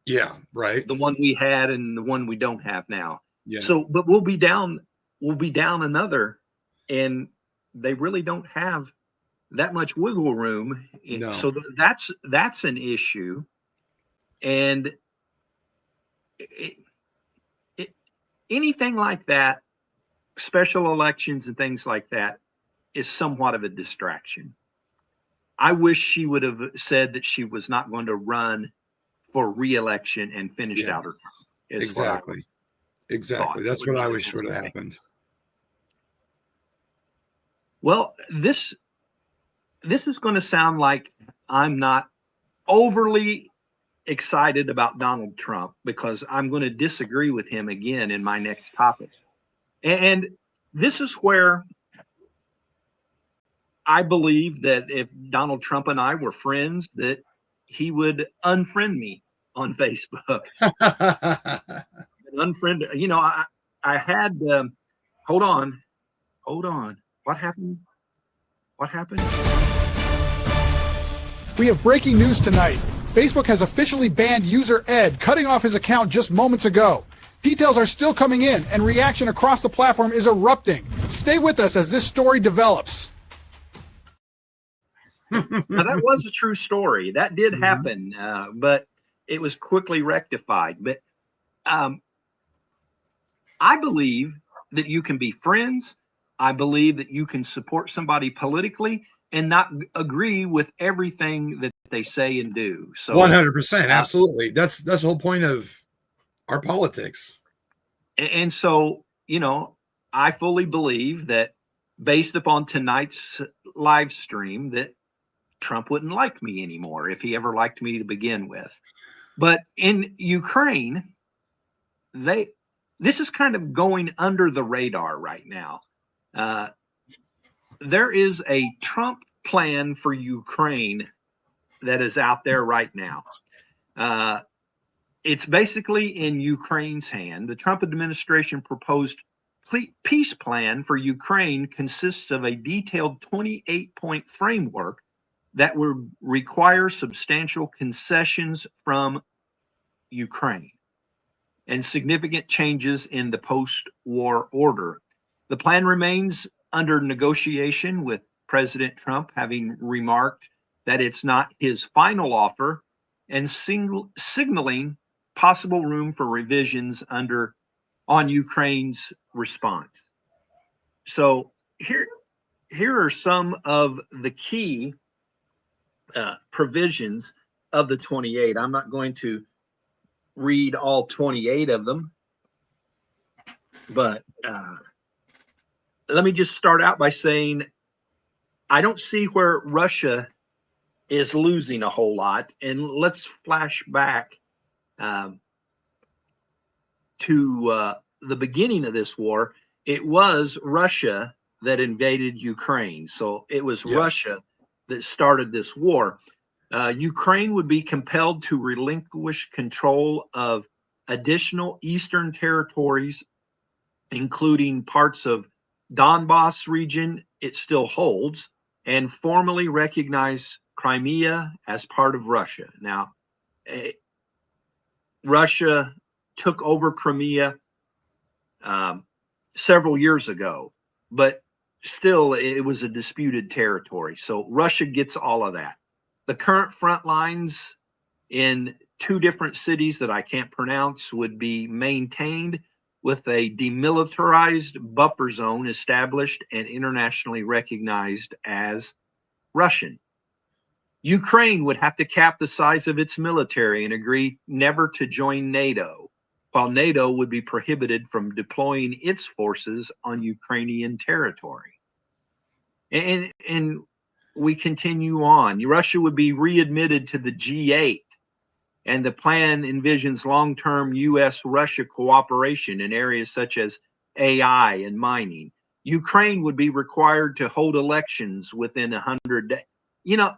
Yeah, right. The one we had and the one we don't have now. Yeah. So, but we'll be down another, and they really don't have that much wiggle room. No. So that's an issue. And anything like that, special elections and things like that, is somewhat of a distraction. I wish she would have said that she was not going to run for re-election and finished out her term. Exactly. That's what I wish would have happened. Well, this is going to sound like I'm not overly excited about Donald Trump, because I'm going to disagree with him again in my next topic. And this is where I believe that if Donald Trump and I were friends, that he would unfriend me on Facebook. Unfriend, you know, I had, hold on. What happened? We have breaking news tonight. Facebook has officially banned user Ed, cutting off his account just moments ago. Details are still coming in, and reaction across the platform is erupting. Stay with us as this story develops. Now, that was a true story. That did happen, but it was quickly rectified. But I believe that you can be friends. I believe that you can support somebody politically and not agree with everything that they say and do. So 100%, absolutely. That's the whole point of our politics. And so, you know, I fully believe that, based upon tonight's live stream, that Trump wouldn't like me anymore if he ever liked me to begin with. But in Ukraine, this is kind of going under the radar right now. There is a Trump plan for Ukraine that is out there right now. It's basically in Ukraine's hand. The Trump administration proposed peace plan for Ukraine consists of a detailed 28-point framework that would require substantial concessions from Ukraine and significant changes in the post-war order. The plan remains under negotiation, with President Trump having remarked that it's not his final offer and signaling possible room for revisions on Ukraine's response. So here are some of the key provisions of the 28. I'm not going to read all 28 of them, but let me just start out by saying I don't see where Russia is losing a whole lot. And let's flash back to the beginning of this war. It was Russia that invaded Ukraine. So it was Russia that started this war. Ukraine would be compelled to relinquish control of additional eastern territories, including parts of Donbass region it still holds, and formally recognize Crimea as part of Russia. Now, Russia took over Crimea several years ago, but still it was a disputed territory. So Russia gets all of that. The current front lines in two different cities that I can't pronounce would be maintained, with a demilitarized buffer zone established and internationally recognized as Russian. Ukraine would have to cap the size of its military and agree never to join NATO, while NATO would be prohibited from deploying its forces on Ukrainian territory. And we continue on. Russia would be readmitted to the G8, and the plan envisions long-term U.S.-Russia cooperation in areas such as AI and mining. Ukraine would be required to hold elections within 100 days. You know,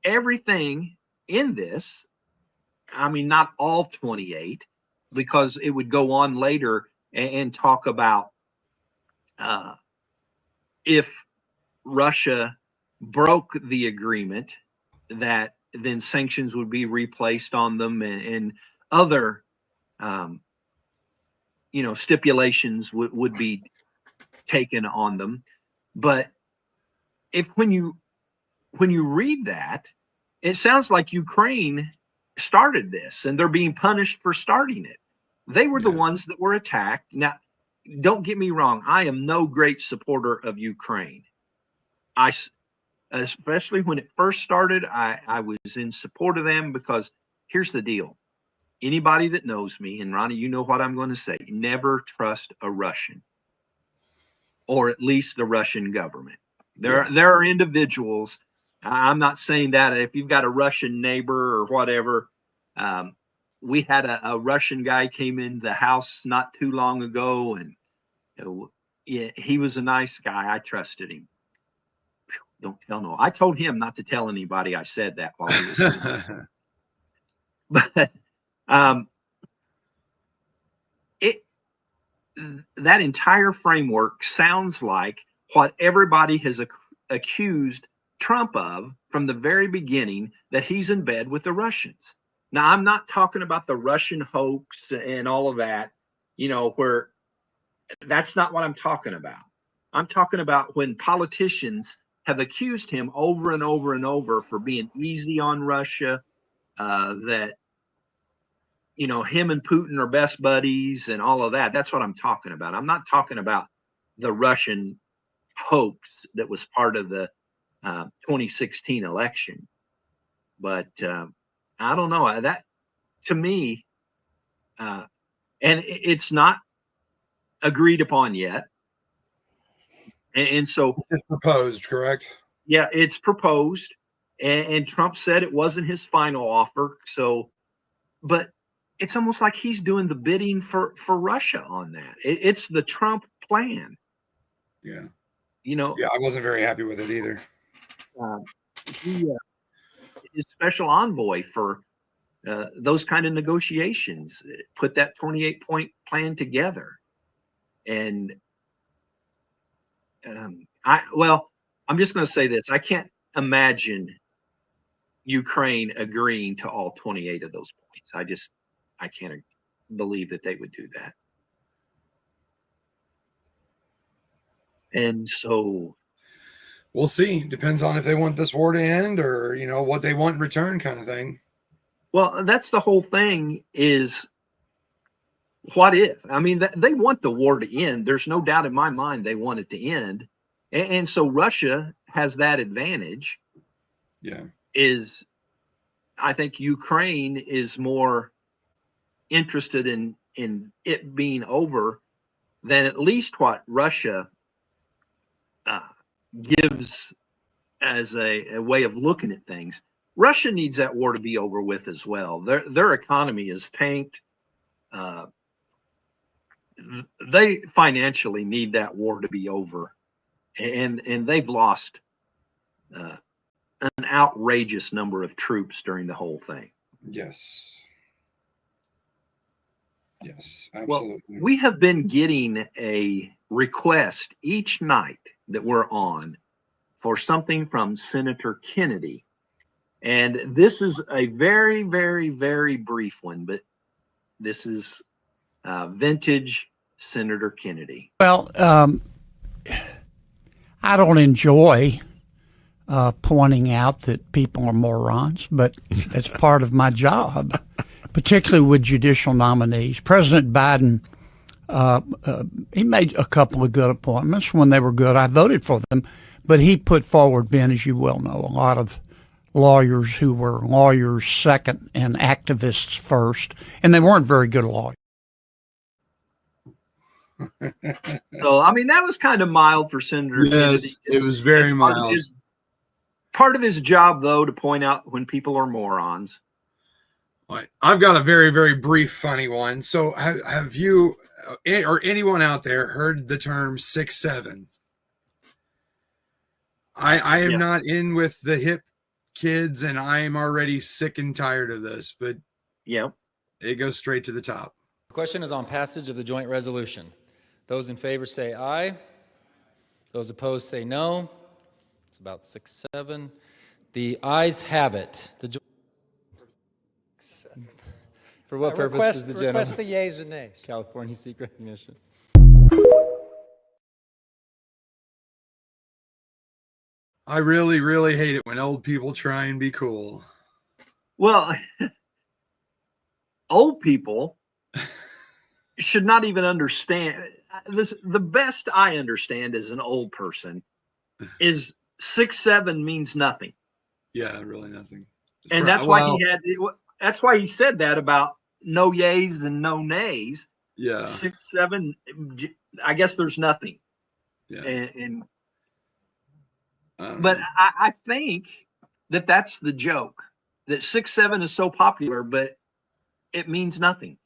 everything in this, I mean, not all 28, because it would go on later and talk about if Russia broke the agreement, that then sanctions would be replaced on them, and other stipulations would be taken on them. But when you read that, it sounds like Ukraine started this and they're being punished for starting it. They were the ones that were attacked. Now, don't get me wrong, I am no great supporter of Ukraine. Especially when it first started, I was in support of them, because here's the deal. Anybody that knows me, and Ronnie, you know what I'm going to say, never trust a Russian, or at least the Russian government. There are individuals, I'm not saying that if you've got a Russian neighbor or whatever. We had a Russian guy came in the house not too long ago, and he was a nice guy. I trusted him. Don't tell no. I told him not to tell anybody I said that while he was in. But that entire framework sounds like what everybody has accused Trump of from the very beginning, that he's in bed with the Russians. Now, I'm not talking about the Russian hoax and all of that, where that's not what I'm talking about. I'm talking about when politicians have accused him over and over and over for being easy on Russia, that, him and Putin are best buddies and all of that. That's what I'm talking about. I'm not talking about the Russian hoax that was part of the 2016 election. But I don't know. That, to me, and it's not agreed upon yet. And so it's proposed, correct? Yeah, it's proposed, and Trump said it wasn't his final offer. So, but it's almost like he's doing the bidding for Russia on that. It's the Trump plan. Yeah. Yeah, I wasn't very happy with it either. He is special envoy for those kind of negotiations, put that 28-point plan together. And I'm just going to say this. I can't imagine Ukraine agreeing to all 28 of those points. I can't believe that they would do that. And so we'll see. Depends on if they want this war to end or, you know, what they want in return kind of thing. Well, that's the whole thing is what if? I mean, they want the war to end. There's no doubt in my mind they want it to end. And so Russia has that advantage. Yeah. I think Ukraine is more interested in it being over than at least what Russia gives as a way of looking at things. Russia needs that war to be over with as well. Their economy is tanked. They financially need that war to be over, and they've lost an outrageous number of troops during the whole thing. Yes. Yes, absolutely. Well, we have been getting a request each night that we're on for something from Senator Kennedy. And this is a very, very, very brief one, but this is vintage Senator Kennedy. Well, I don't enjoy pointing out that people are morons, but it's part of my job, particularly with judicial nominees. President Biden, he made a couple of good appointments. When they were good, I voted for them. But he put forward, Ben, as you well know, a lot of lawyers who were lawyers second and activists first, and they weren't very good lawyers. So, I mean, that was kind of mild for Senator Kennedy. It was very mild. Part of his job, though, to point out when people are morons. I've got a very, very brief, funny one. So have you or anyone out there heard the term 6'7"? I am not in with the hip kids, and I am already sick and tired of this, but it goes straight to the top. The question is on passage of the joint resolution. Those in favor say aye. Those opposed say no. It's about 6-7. The ayes have it. For what purpose does the gentleman? Request the yeas and nays. California seek recognition. I really, really hate it when old people try and be cool. Well, old people should not even understand this. The best I understand as an old person is 6'7" means nothing. Yeah, really nothing. And that's why that's why he said that about no yays and no nays. Yeah. 6'7", I guess there's nothing. Yeah. But I think that's the joke, that 6'7" is so popular, but it means nothing.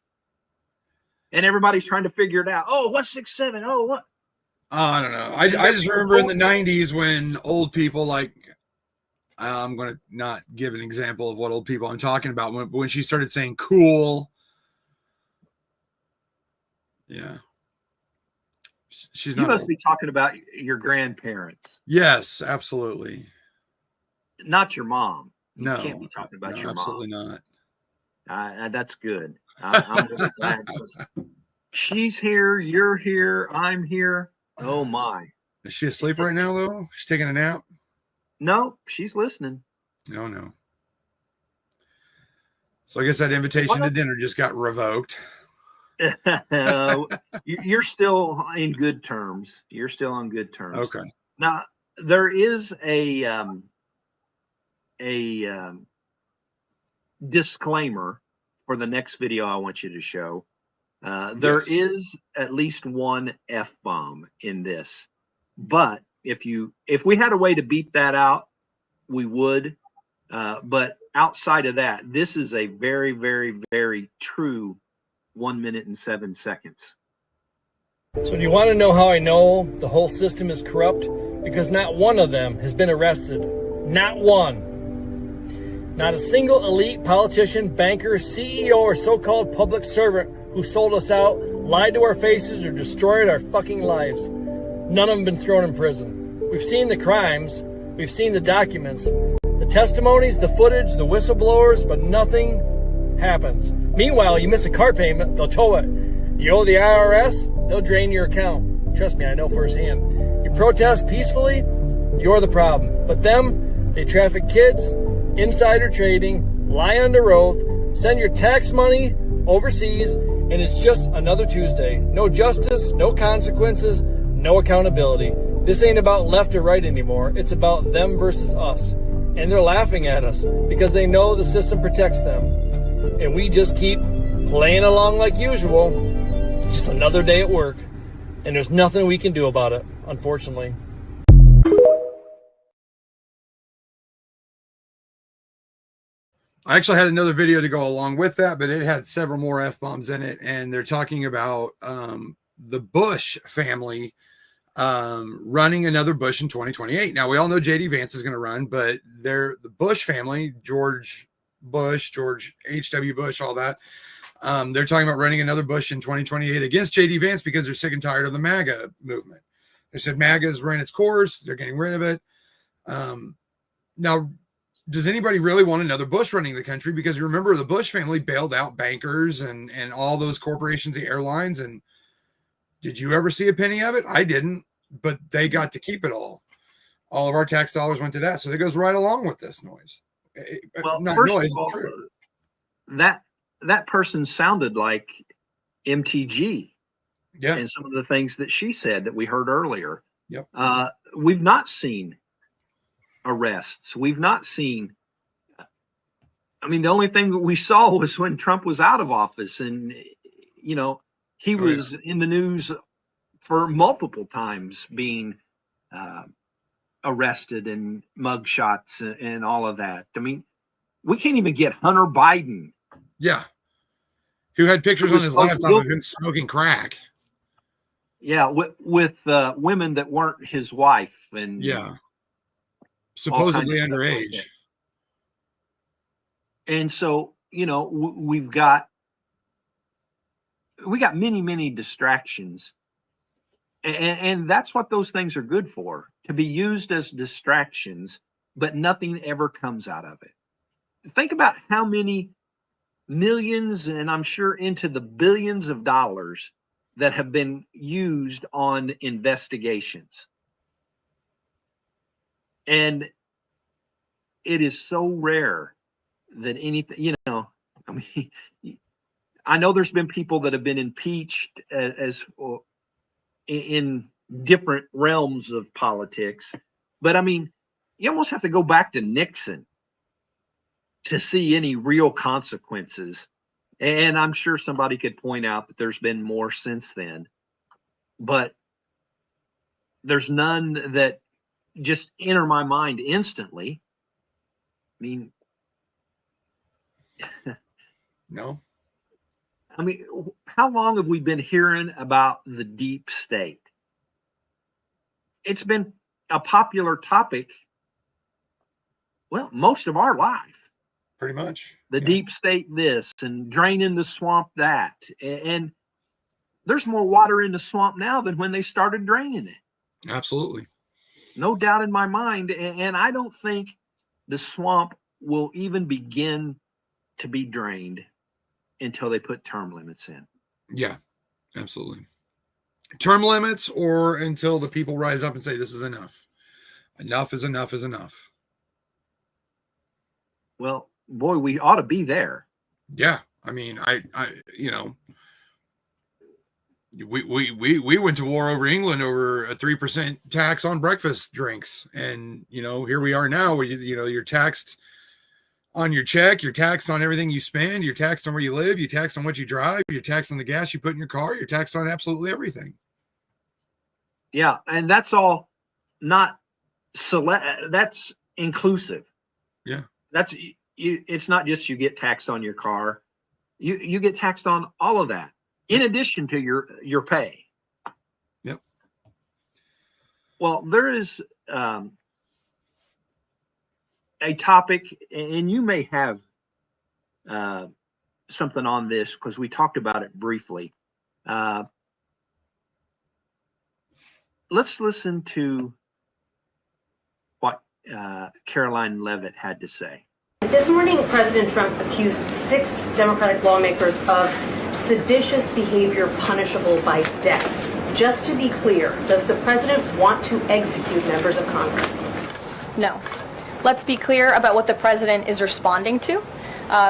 And everybody's trying to figure it out. Oh, what's 6'7"? Oh, what? I don't know. I just remember in the 90s when old people, like, I'm going to not give an example of what old people I'm talking about, when she started saying cool. Yeah. She's not. You must be talking about your grandparents. Yes, absolutely. Not your mom. No. You can't be talking about your mom. Absolutely not. That's good. I'm really glad. She's here. You're here. I'm here. Oh, my. Is she asleep right now, though? She's taking a nap? No, she's listening. Oh, no. So I guess that invitation to dinner just got revoked. You're still in good terms. You're still on good terms. Okay. Now, there is a disclaimer for the next video I want you to show. There is at least one F-bomb in this, but if we had a way to beat that out, we would. But outside of that, this is a very, very, very true 1 minute and 7 seconds. So do you want to know how I know the whole system is corrupt? Because not one of them has been arrested. Not one. Not a single elite politician, banker, CEO, or so-called public servant who sold us out, lied to our faces, or destroyed our fucking lives. None of them been thrown in prison. We've seen the crimes. We've seen the documents. The testimonies, the footage, the whistleblowers, but nothing happens. Meanwhile, you miss a car payment, they'll tow it. You owe the IRS, they'll drain your account. Trust me, I know firsthand. You protest peacefully, you're the problem. But them, they traffic kids, insider trading, lie under oath, send your tax money overseas, and it's just another Tuesday. No justice, no consequences, no accountability. This ain't about left or right anymore. It's about them versus us. And they're laughing at us because they know the system protects them. And we just keep playing along like usual. Just another day at work. And there's nothing we can do about it, unfortunately. I actually had another video to go along with that, but it had several more F-bombs in it. And they're talking about the Bush family running another Bush in 2028. Now, we all know J.D. Vance is going to run, but the Bush family, George Bush, George H.W. Bush, all that, they're talking about running another Bush in 2028 against J.D. Vance because they're sick and tired of the MAGA movement. They said MAGA has run its course. They're getting rid of it. Now, does anybody really want another Bush running the country? Because remember, the Bush family bailed out bankers and all those corporations, the airlines. And did you ever see a penny of it? I didn't, but they got to keep it all. All of our tax dollars went to that. So that goes right along with this noise. Well, Not first noise, of all, true. that person sounded like MTG. Yeah. And some of the things that she said that we heard earlier. Yep. We've not seen arrests. We've not seen. I mean, the only thing that we saw was when Trump was out of office, and he was in the news for multiple times being arrested and mugshots and all of that. I mean, we can't even get Hunter Biden. Yeah. Who had pictures on his laptop of him smoking crack. Yeah, with women that weren't his wife, and supposedly underage. Like and so, we got many distractions, and that's what those things are good for, to be used as distractions, but nothing ever comes out of it. Think about how many millions, and I'm sure into the billions of dollars, that have been used on investigations. And it is so rare that anything, I mean, I know there's been people that have been impeached as in different realms of politics, but I mean, you almost have to go back to Nixon to see any real consequences. And I'm sure somebody could point out that there's been more since then, but there's none that just enter my mind instantly. I mean, no. I mean, how long have we been hearing about the deep state? It's been a popular topic, well, most of our life. Pretty much. The deep state this, and draining the swamp that. And there's more water in the swamp now than when they started draining it. Absolutely. No doubt in my mind. And I don't think the swamp will even begin to be drained until they put term limits in. Yeah, absolutely. Term limits, or until the people rise up and say, this is enough. Enough is enough is enough. Well, boy, we ought to be there. Yeah. I mean, we went to war over England over a 3% tax on breakfast drinks. And, here we are now where, you're taxed on your check, you're taxed on everything you spend, you're taxed on where you live, you're taxed on what you drive, you're taxed on the gas you put in your car, you're taxed on absolutely everything. Yeah. And that's all not that's inclusive. Yeah. That's it's not just you get taxed on your car. You get taxed on all of that in addition to your pay. Yep. Well, there is a topic, and you may have something on this because we talked about it briefly. Let's listen to what Caroline Leavitt had to say. This morning, President Trump accused 6 Democratic lawmakers of seditious behavior punishable by death. Just to be clear, does the president want to execute members of Congress? No. Let's be clear about what the president is responding to,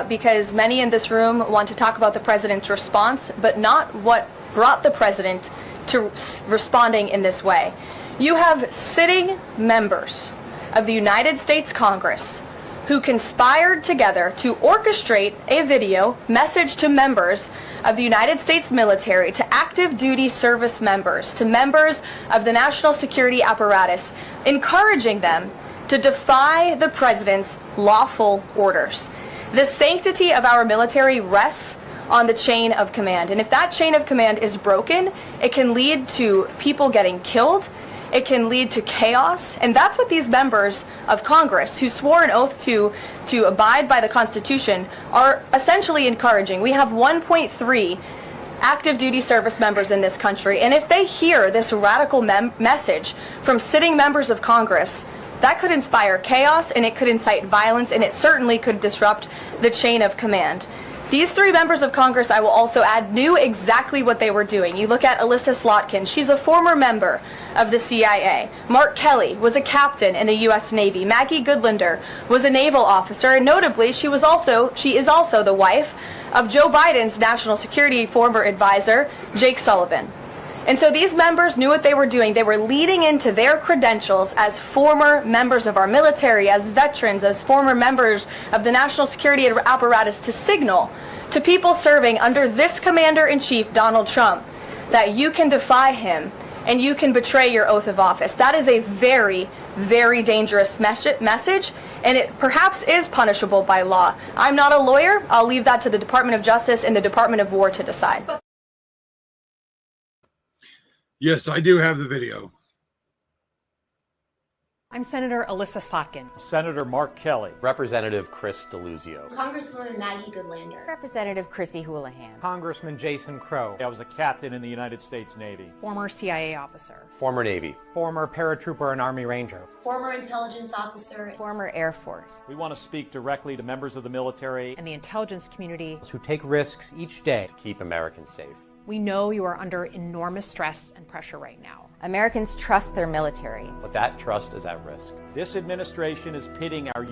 because many in this room want to talk about the president's response, but not what brought the president to responding in this way. You have sitting members of the United States Congress who conspired together to orchestrate a video message to members of the United States military, to active duty service members, to members of the national security apparatus, encouraging them to defy the president's lawful orders. The sanctity of our military rests on the chain of command. And if that chain of command is broken, it can lead to people getting killed. It can lead to chaos. And that's what these members of Congress who swore an oath to abide by the Constitution are essentially encouraging. We have 1.3 active duty service members in this country. And if they hear this radical message from sitting members of Congress, that could inspire chaos, and it could incite violence, and it certainly could disrupt the chain of command. These 3 members of Congress, I will also add, knew exactly what they were doing. You look at Alyssa Slotkin. She's a former member of the CIA. Mark Kelly was a captain in the U.S. Navy. Maggie Goodlander was a naval officer, and notably, she is also the wife of Joe Biden's national security former advisor, Jake Sullivan. And so these members knew what they were doing. They were leading into their credentials as former members of our military, as veterans, as former members of the national security apparatus to signal to people serving under this commander-in-chief, Donald Trump, that you can defy him and you can betray your oath of office. That is a very, very dangerous message, and it perhaps is punishable by law. I'm not a lawyer. I'll leave that to the Department of Justice and the Department of War to decide. Yes, I do have the video. I'm Senator Alyssa Slotkin. Senator Mark Kelly. Representative Chris DeLuzio. Congresswoman Maggie Goodlander. Representative Chrissy Houlihan. Congressman Jason Crow. I was a captain in the United States Navy. Former CIA officer. Former Navy. Former paratrooper and Army Ranger. Former intelligence officer. Former Air Force. We want to speak directly to members of the military and the intelligence community who take risks each day to keep Americans safe. We know you are under enormous stress and pressure right now. Americans trust their military. But that trust is at risk. This administration is pitting our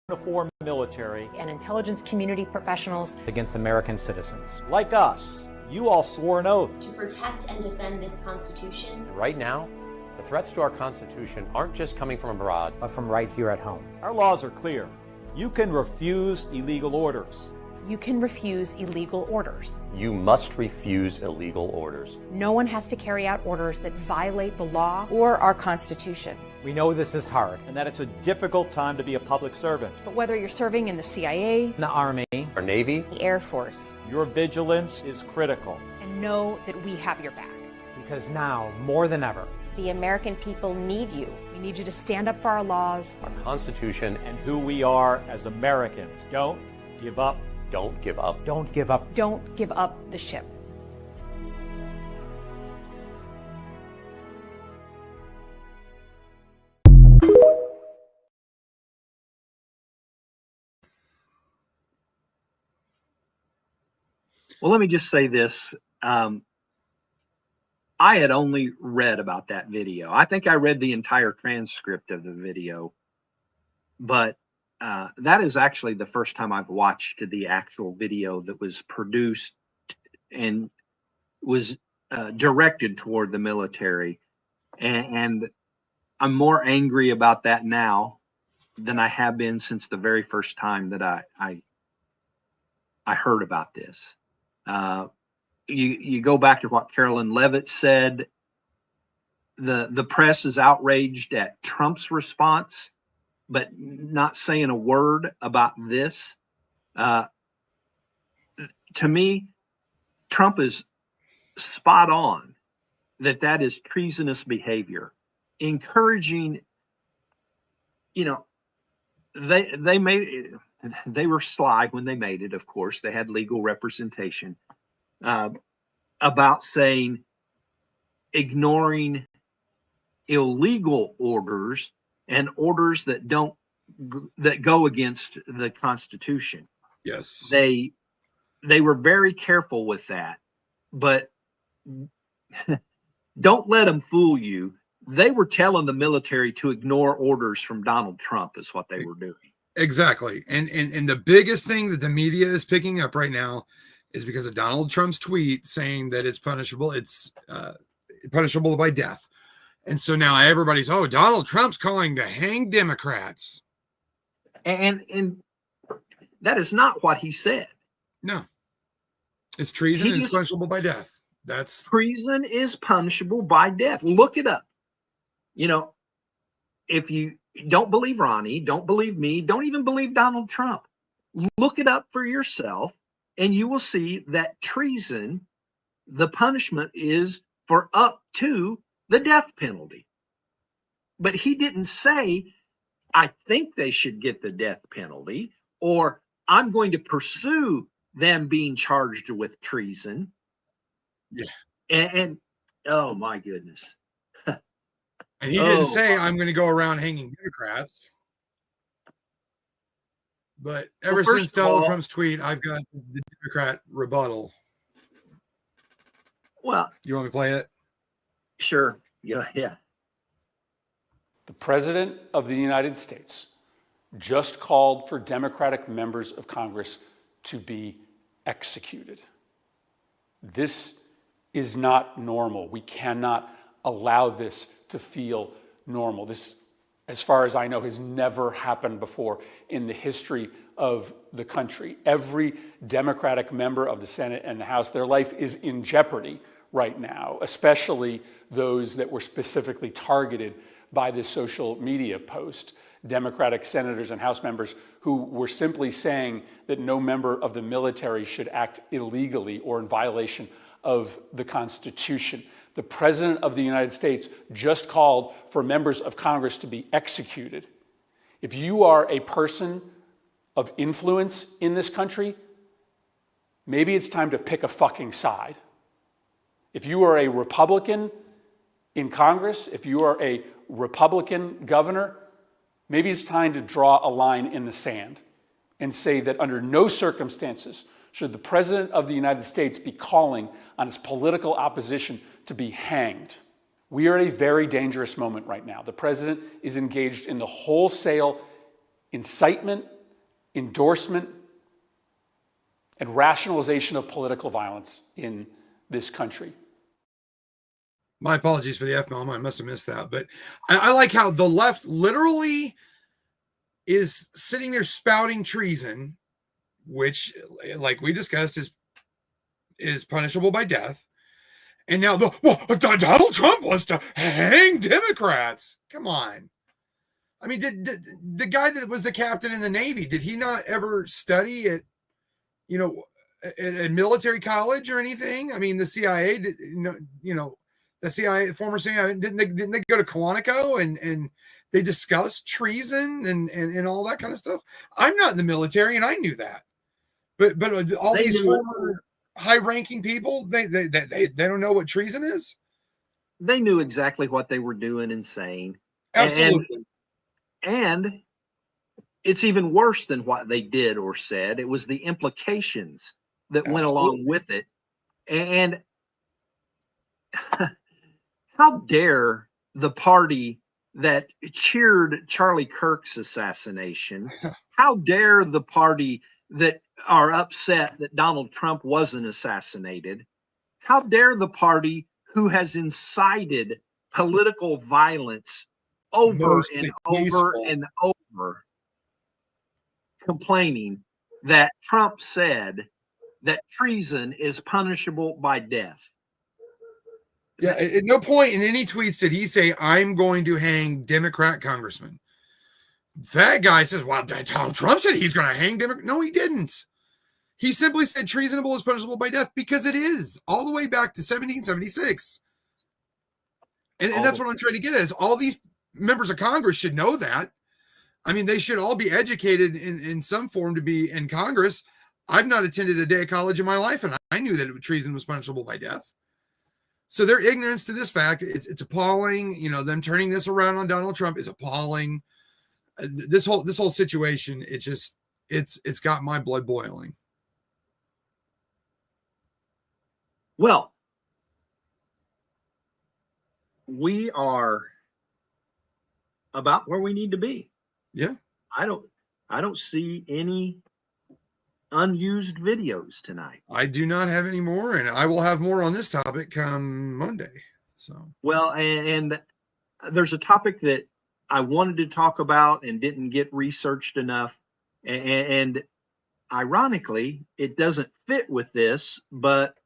uniformed military and intelligence community professionals against American citizens. Like us, you all swore an oath to protect and defend this Constitution. And right now, the threats to our Constitution aren't just coming from abroad, but from right here at home. Our laws are clear. You can refuse illegal orders. You can refuse illegal orders. You must refuse illegal orders. No one has to carry out orders that violate the law or our Constitution. We know this is hard and that it's a difficult time to be a public servant. But whether you're serving in the CIA, the Army, or Navy, the Air Force, your vigilance is critical. And know that we have your back. Because now, more than ever, the American people need you. We need you to stand up for our laws, our Constitution, and who we are as Americans. Don't give up. Don't give up. Don't give up. Don't give up the ship. Well, let me just say this. I had only read about that video. I think I read the entire transcript of the video, but that is actually the first time I've watched the actual video that was produced and was directed toward the military. And I'm more angry about that now than I have been since the very first time that I heard about this. You go back to what Caroline Leavitt said. The press is outraged at Trump's response, but not saying a word about this. To me, Trump is spot on that is treasonous behavior. Encouraging, they made it, they were sly when they made it, of course. They had legal representation about saying ignoring illegal orders and orders that go against the Constitution. Yes. They were very careful with that, but don't let them fool you. They were telling the military to ignore orders from Donald Trump is what they were doing. Exactly. And the biggest thing that the media is picking up right now is because of Donald Trump's tweet saying that it's punishable. It's punishable by death. And so now everybody's, oh, Donald Trump's calling to hang Democrats. And that is not what he said. No. It's treason and it's punishable by death. That's treason is punishable by death. Look it up. You know, if you don't believe Ronnie, don't believe me, don't even believe Donald Trump, look it up for yourself, and you will see that treason, the punishment is for up to the death penalty. But he didn't say, I think they should get the death penalty, or I'm going to pursue them being charged with treason. Yeah. And oh my goodness. And he didn't say, I'm going to go around hanging Democrats. But ever since Donald Trump's tweet, I've got the Democrat rebuttal. Well, you want me to play it? Sure. Yeah. The President of the United States just called for Democratic members of Congress to be executed. This is not normal. We cannot allow this to feel normal. This, as far as I know, has never happened before in the history of the country. Every Democratic member of the Senate and the House, their life is in jeopardy right now, especially those that were specifically targeted by this social media post. Democratic senators and House members who were simply saying that no member of the military should act illegally or in violation of the Constitution. The President of the United States just called for members of Congress to be executed. If you are a person of influence in this country, maybe it's time to pick a fucking side. If you are a Republican in Congress, if you are a Republican governor, maybe it's time to draw a line in the sand and say that under no circumstances should the President of the United States be calling on his political opposition to be hanged. We are at a very dangerous moment right now. The President is engaged in the wholesale incitement, endorsement, and rationalization of political violence in this country. My apologies for the F-bomb. I must have missed that. But I like how the left literally is sitting there spouting treason, which, like we discussed, is punishable by death. And now Donald Trump wants to hang Democrats. Come on. I mean, did the guy that was the captain in the Navy, did he not ever study at military college or anything? I mean, the CIA, the CIA, former CIA, didn't they go to Quantico and they discussed treason and all that kind of stuff? I'm not in the military, and I knew that. But all these former high-ranking people, they don't know what treason is. They knew exactly what they were doing and saying. Absolutely. And it's even worse than what they did or said. It was the implications that went along with it. And how dare the party that cheered Charlie Kirk's assassination, how dare the party that are upset that Donald Trump wasn't assassinated, how dare the party who has incited political violence over and over and over, complaining that Trump said that treason is punishable by death. Yeah, at no point in any tweets did he say, I'm going to hang Democrat congressmen. That guy says, well, Donald Trump said he's going to hang Democrat. No, he didn't. He simply said treasonable is punishable by death because it is, all the way back to 1776. And that's what I'm trying to get at, is all these members of Congress should know that. I mean, they should all be educated in some form to be in Congress. I've not attended a day of college in my life, and I knew that treason was punishable by death. So their ignorance to this fact, it's appalling. You know, them turning this around on Donald Trump is appalling. This whole situation, it's got my blood boiling. Well, we are about where we need to be. Yeah. I don't see any unused videos tonight. I do not have any more, and I will have more on this topic come Monday. So, well, and there's a topic that I wanted to talk about and didn't get researched enough. And ironically, it doesn't fit with this, but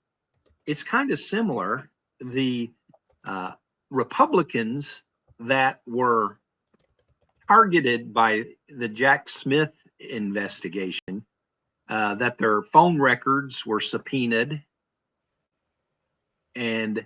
it's kind of similar. The Republicans that were targeted by the Jack Smith investigation, that their phone records were subpoenaed. And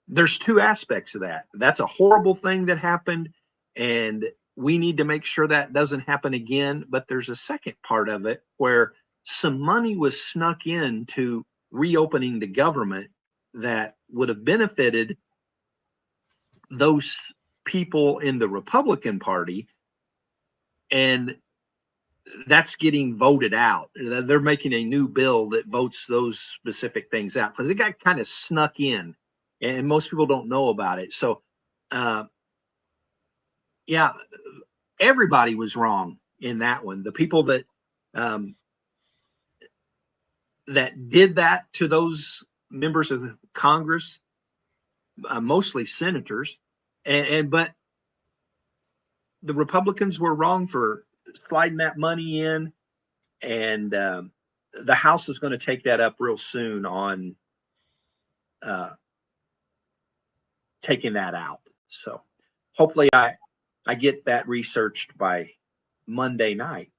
there's two aspects of that. That's a horrible thing that happened, and we need to make sure that doesn't happen again. But there's a second part of it where some money was snuck into reopening the government that would have benefited those people in the Republican Party, and that's getting voted out. They're making a new bill that votes those specific things out because it got kind of snuck in, and most people don't know about it. So, yeah, everybody was wrong in that one. The people that that did that to those members of Congress, mostly senators, but the Republicans were wrong for sliding that money in, and the House is going to take that up real soon on taking that out. So hopefully I get that researched by Monday night.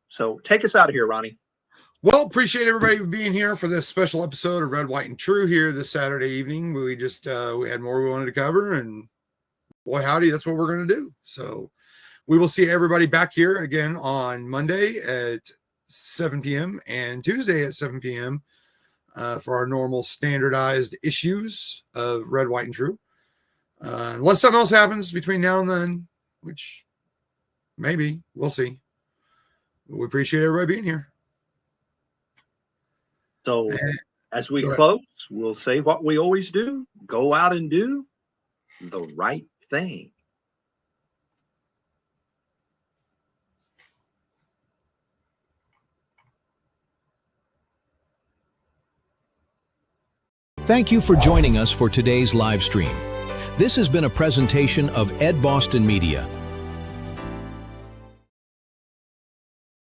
So take us out of here, Ronnie. Well, appreciate everybody being here for this special episode of Red, White, and True here this Saturday evening. We just we had more we wanted to cover, and boy howdy, that's what we're going to do. So we will see everybody back here again on Monday at 7 p.m. and Tuesday at 7 p.m. For our normal standardized issues of Red, White, and True. Unless something else happens between now and then, which maybe, we'll see. We appreciate everybody being here. So as we close, we'll say what we always do. Go out and do the right thing. Thank you for joining us for today's live stream. This has been a presentation of Ed Boston Media,